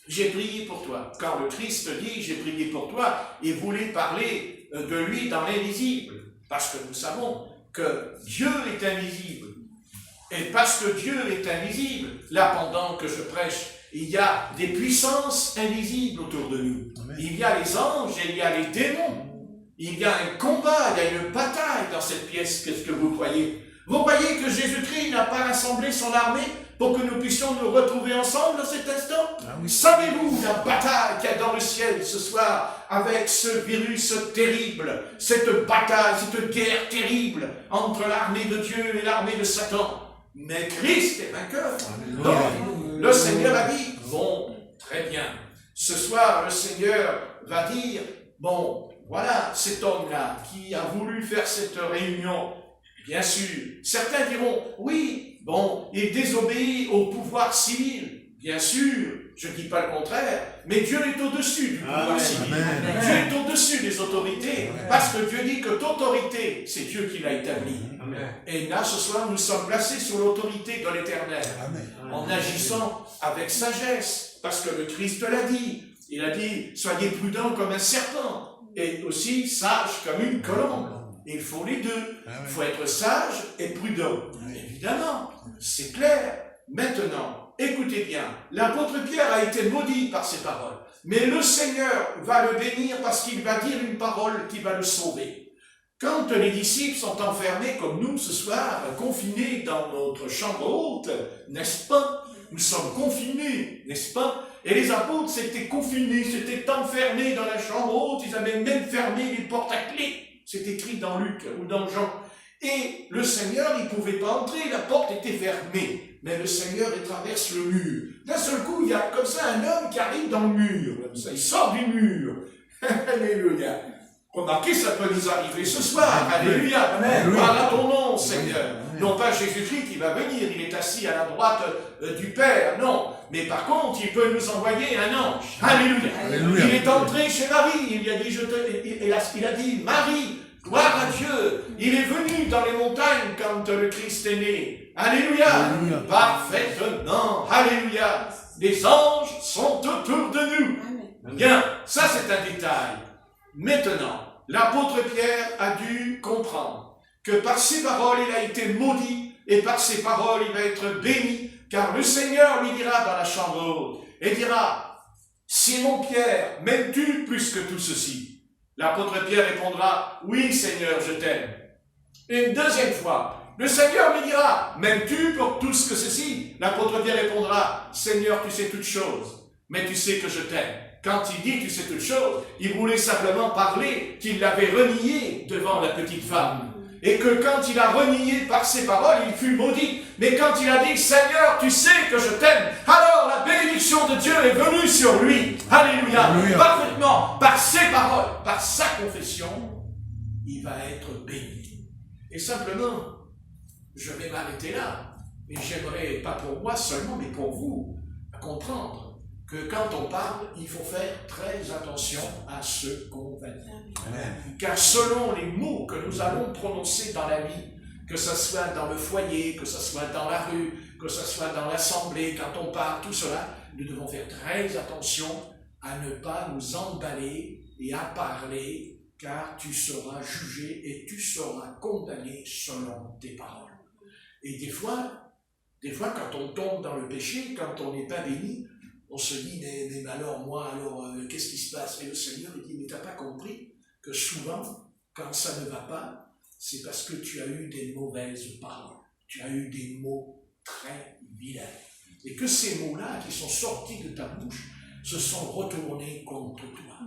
[SPEAKER 1] J'ai prié pour toi. Quand le Christ dit, j'ai prié pour toi, il voulait parler de lui dans l'invisible. Parce que nous savons que Dieu est invisible. Et parce que Dieu est invisible, là pendant que je prêche, il y a des puissances invisibles autour de nous. Amen. Il y a les anges et il y a les démons. Il y a un combat, il y a une bataille dans cette pièce. Qu'est-ce que vous croyez? Vous croyez que Jésus-Christ n'a pas rassemblé son armée pour que nous puissions nous retrouver ensemble dans cet instant? Ah oui. Savez-vous la bataille qu'il y a dans le ciel ce soir avec ce virus terrible, cette bataille, cette guerre terrible entre l'armée de Dieu et l'armée de Satan? Mais Christ est vainqueur. Donc, le Seigneur a dit, bon, très bien. Ce soir, le Seigneur va dire, bon, voilà cet homme-là qui a voulu faire cette réunion. Bien sûr, certains diront, oui, bon, il désobéit au pouvoir civil. Bien sûr, je ne dis pas le contraire, mais Dieu est au-dessus du pouvoir civil. Amen. Dieu est au-dessus des autorités, Amen. Parce que Dieu dit que toute autorité, c'est Dieu qui l'a établie. Et là, ce soir, nous sommes placés sous l'autorité de l'Éternel, en agissant avec sagesse, parce que le Christ l'a dit. Il a dit, soyez prudents comme un serpent, et aussi sages comme une colombe. Il faut les deux. Il faut être sage et prudent. Évidemment, c'est clair. Maintenant, écoutez bien, l'apôtre Pierre a été maudit par ses paroles. Mais le Seigneur va le bénir parce qu'il va dire une parole qui va le sauver. Quand les disciples sont enfermés comme nous ce soir, confinés dans notre chambre haute, n'est-ce pas? Nous sommes confinés, n'est-ce pas? Et les apôtres s'étaient confinés, s'étaient enfermés dans la chambre haute, ils avaient même fermé les portes à clé. C'est écrit dans Luc ou dans Jean. Et le Seigneur, il ne pouvait pas entrer, la porte était fermée. Mais le Seigneur, il traverse le mur. D'un seul coup, il y a comme ça un homme qui arrive dans le mur. Comme ça, il sort du mur. Alléluia. Remarquez, ça peut nous arriver ce soir. Alléluia. Amen. Gloire à ton nom, Seigneur. Non pas Jésus-Christ qui va venir, il est assis à la droite du Père, non. Mais par contre, il peut nous envoyer un ange. Alléluia. Alléluia. Il est entré chez Marie, il a dit, il a dit, Marie, gloire à Dieu. Il est venu dans les montagnes quand le Christ est né. Alléluia. Alléluia. Parfaitement. Alléluia. Les anges sont autour de nous. Bien, ça c'est un détail. Maintenant, l'apôtre Pierre a dû comprendre que par ses paroles, il a été maudit, et par ses paroles, il va être béni, car le Seigneur lui dira dans la chambre haute, et dira, Simon Pierre, m'aimes-tu plus que tout ceci? L'apôtre Pierre répondra, oui Seigneur, je t'aime. Et une deuxième fois, le Seigneur lui dira, m'aimes-tu pour tout ce que ceci? L'apôtre Pierre répondra, Seigneur, tu sais toutes choses, mais tu sais que je t'aime. Quand il dit tu sais toutes choses, il voulait simplement parler qu'il l'avait renié devant la petite femme. Et que quand il a renié par ses paroles, il fut maudit. Mais quand il a dit Seigneur, tu sais que je t'aime, alors la bénédiction de Dieu est venue sur lui. Alléluia. Alléluia. Parfaitement, par ses paroles, par sa confession, il va être béni. Et simplement, je vais m'arrêter là. Et j'aimerais, pas pour moi seulement, mais pour vous, comprendre que quand on parle, il faut faire très attention à ce qu'on va dire. Amen. Car selon les mots que nous allons prononcer dans la vie, que ce soit dans le foyer, que ce soit dans la rue, que ce soit dans l'assemblée, quand on parle, tout cela, nous devons faire très attention à ne pas nous emballer et à parler, car tu seras jugé et tu seras condamné selon tes paroles. Et des fois, quand on tombe dans le péché, quand on n'est pas béni, on se dit, mais alors moi, qu'est-ce qui se passe? Et le Seigneur il dit, mais tu n'as pas compris que souvent, quand ça ne va pas, c'est parce que tu as eu des mauvaises paroles. Tu as eu des mots très vilains. Et que ces mots-là, qui sont sortis de ta bouche, se sont retournés contre toi.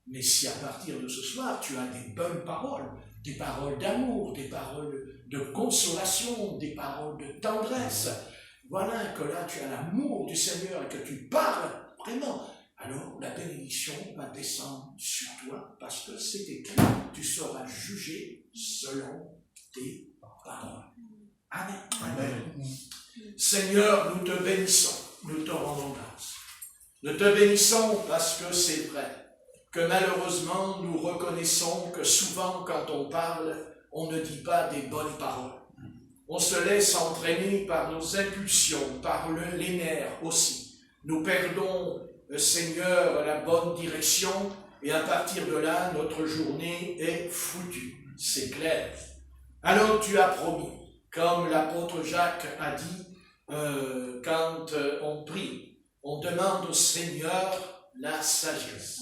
[SPEAKER 1] Mais si à partir de ce soir, tu as des bonnes paroles, des paroles d'amour, des paroles de consolation, des paroles de tendresse, voilà que là tu as l'amour du Seigneur et que tu parles vraiment, alors la bénédiction va descendre sur toi parce que c'est écrit, tu seras jugé selon tes paroles. Amen. Amen. Seigneur, nous te bénissons, nous te rendons grâce. Nous te bénissons parce que c'est vrai, que malheureusement nous reconnaissons que souvent quand on parle, on ne dit pas des bonnes paroles. On se laisse entraîner par nos impulsions, par les nerfs aussi. Nous perdons, Seigneur, la bonne direction et à partir de là, notre journée est foutue. C'est clair. Alors tu as promis, comme l'apôtre Jacques a dit, quand on prie, on demande au Seigneur la sagesse.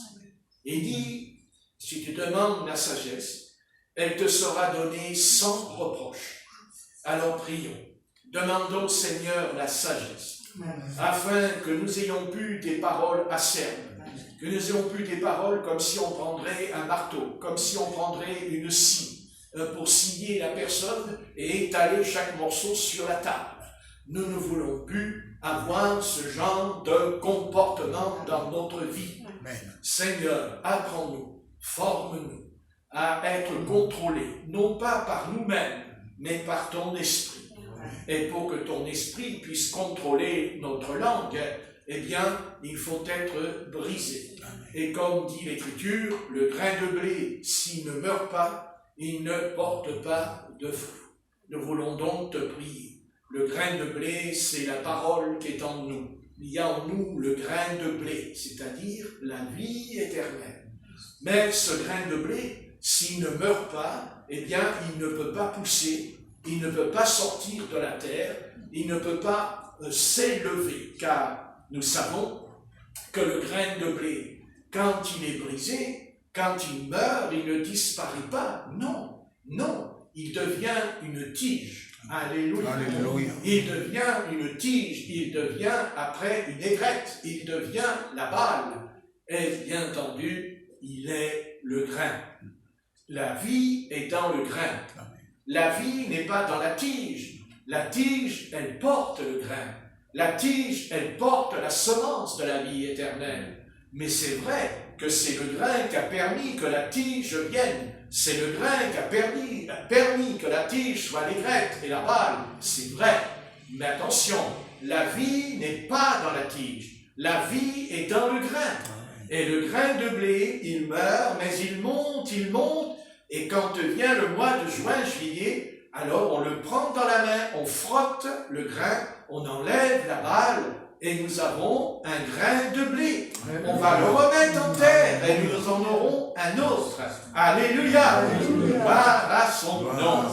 [SPEAKER 1] Il dit, si tu demandes la sagesse, elle te sera donnée sans reproche. Alors prions, demandons au Seigneur la sagesse, afin que nous ayons plus des paroles acerbes, que nous ayons plus des paroles comme si on prendrait un marteau, comme si on prendrait une scie pour scier la personne et étaler chaque morceau sur la table. Nous ne voulons plus avoir ce genre de comportement dans notre vie. Seigneur, apprends-nous, forme-nous à être contrôlés, non pas par nous-mêmes, mais par ton esprit. Et pour que ton esprit puisse contrôler notre langue, eh bien, il faut être brisé. Et comme dit l'Écriture, le grain de blé, s'il ne meurt pas, il ne porte pas de fruit. Nous voulons donc te prier. Le grain de blé, c'est la parole qui est en nous. Il y a en nous le grain de blé, c'est-à-dire la vie éternelle. Mais ce grain de blé, s'il ne meurt pas, eh bien, il ne peut pas pousser, il ne peut pas sortir de la terre, il ne peut pas s'élever, car nous savons que le grain de blé, quand il est brisé, quand il meurt, il ne disparaît pas. Non, non, il devient une tige. Alléluia. Alléluia. Il devient une tige, il devient après une aigrette, il devient la balle. Et bien entendu, il est le grain. La vie est dans le grain. La vie n'est pas dans la tige. La tige, elle porte le grain. La tige, elle porte la semence de la vie éternelle. Mais c'est vrai que c'est le grain qui a permis que la tige vienne. C'est le grain qui a permis que la tige soit l'aigrette et la balle. C'est vrai. Mais attention, la vie n'est pas dans la tige. La vie est dans le grain. Et le grain de blé, il meurt, mais il monte. Et quand vient le mois de juin, juillet, alors on le prend dans la main, on frotte le grain, on enlève la balle, et nous avons un grain de blé. On va le remettre en terre, et nous en aurons un autre. Alléluia! Gloire à son nom.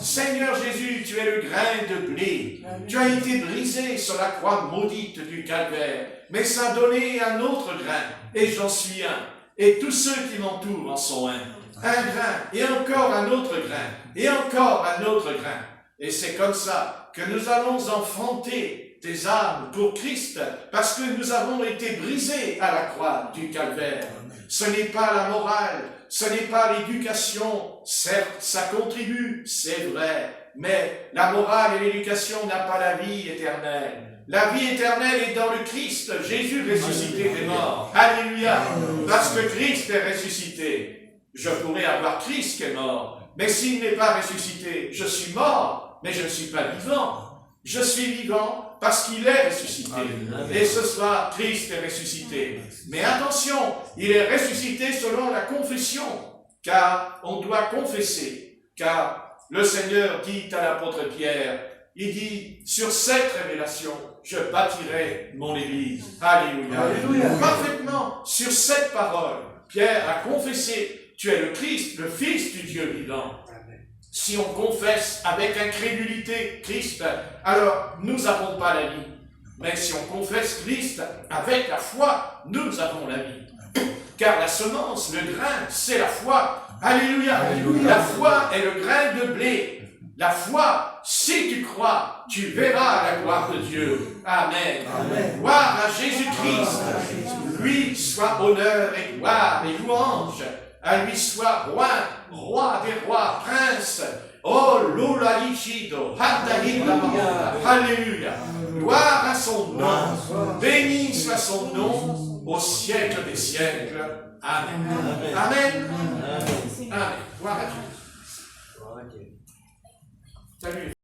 [SPEAKER 1] Seigneur Jésus, tu es le grain de blé. Tu as été brisé sur la croix maudite du calvaire, mais ça a donné un autre grain, et j'en suis un. Et tous ceux qui m'entourent en sont un. Un grain, et encore un autre grain, et encore un autre grain. Et c'est comme ça que nous allons enfanter des âmes pour Christ, parce que nous avons été brisés à la croix du calvaire. Ce n'est pas la morale, ce n'est pas l'éducation, certes, ça contribue, c'est vrai, mais la morale et l'éducation n'ont pas la vie éternelle. La vie éternelle est dans le Christ, Jésus ressuscité des morts. Alléluia! Parce que Christ est ressuscité. Je pourrais avoir Christ qui est mort, mais s'il n'est pas ressuscité, je suis mort, mais je ne suis pas vivant. Je suis vivant parce qu'il est ressuscité. Et ce soir, Christ est ressuscité. Mais attention, il est ressuscité selon la confession, car on doit confesser, car le Seigneur dit à l'apôtre Pierre, il dit, sur cette révélation, je bâtirai mon Église. Alléluia. Alléluia. Parfaitement, sur cette parole, Pierre a confessé, tu es le Christ, le Fils du Dieu vivant. Si on confesse avec incrédulité Christ, alors nous n'avons pas la vie. Mais si on confesse Christ avec la foi, nous avons la vie. Car la semence, le grain, c'est la foi. Alléluia. Alléluia. La foi est le grain de blé. La foi, si tu crois, tu verras la gloire de Dieu. Amen. Amen. Gloire à Jésus-Christ. Lui soit honneur et gloire et louange. À lui soit roi, roi des rois, prince. Oh, Lola Lichido, Alléluia. Gloire à son nom. Béni soit son nom au siècle des siècles. Amen. Amen. Amen. Gloire à Dieu. Salut.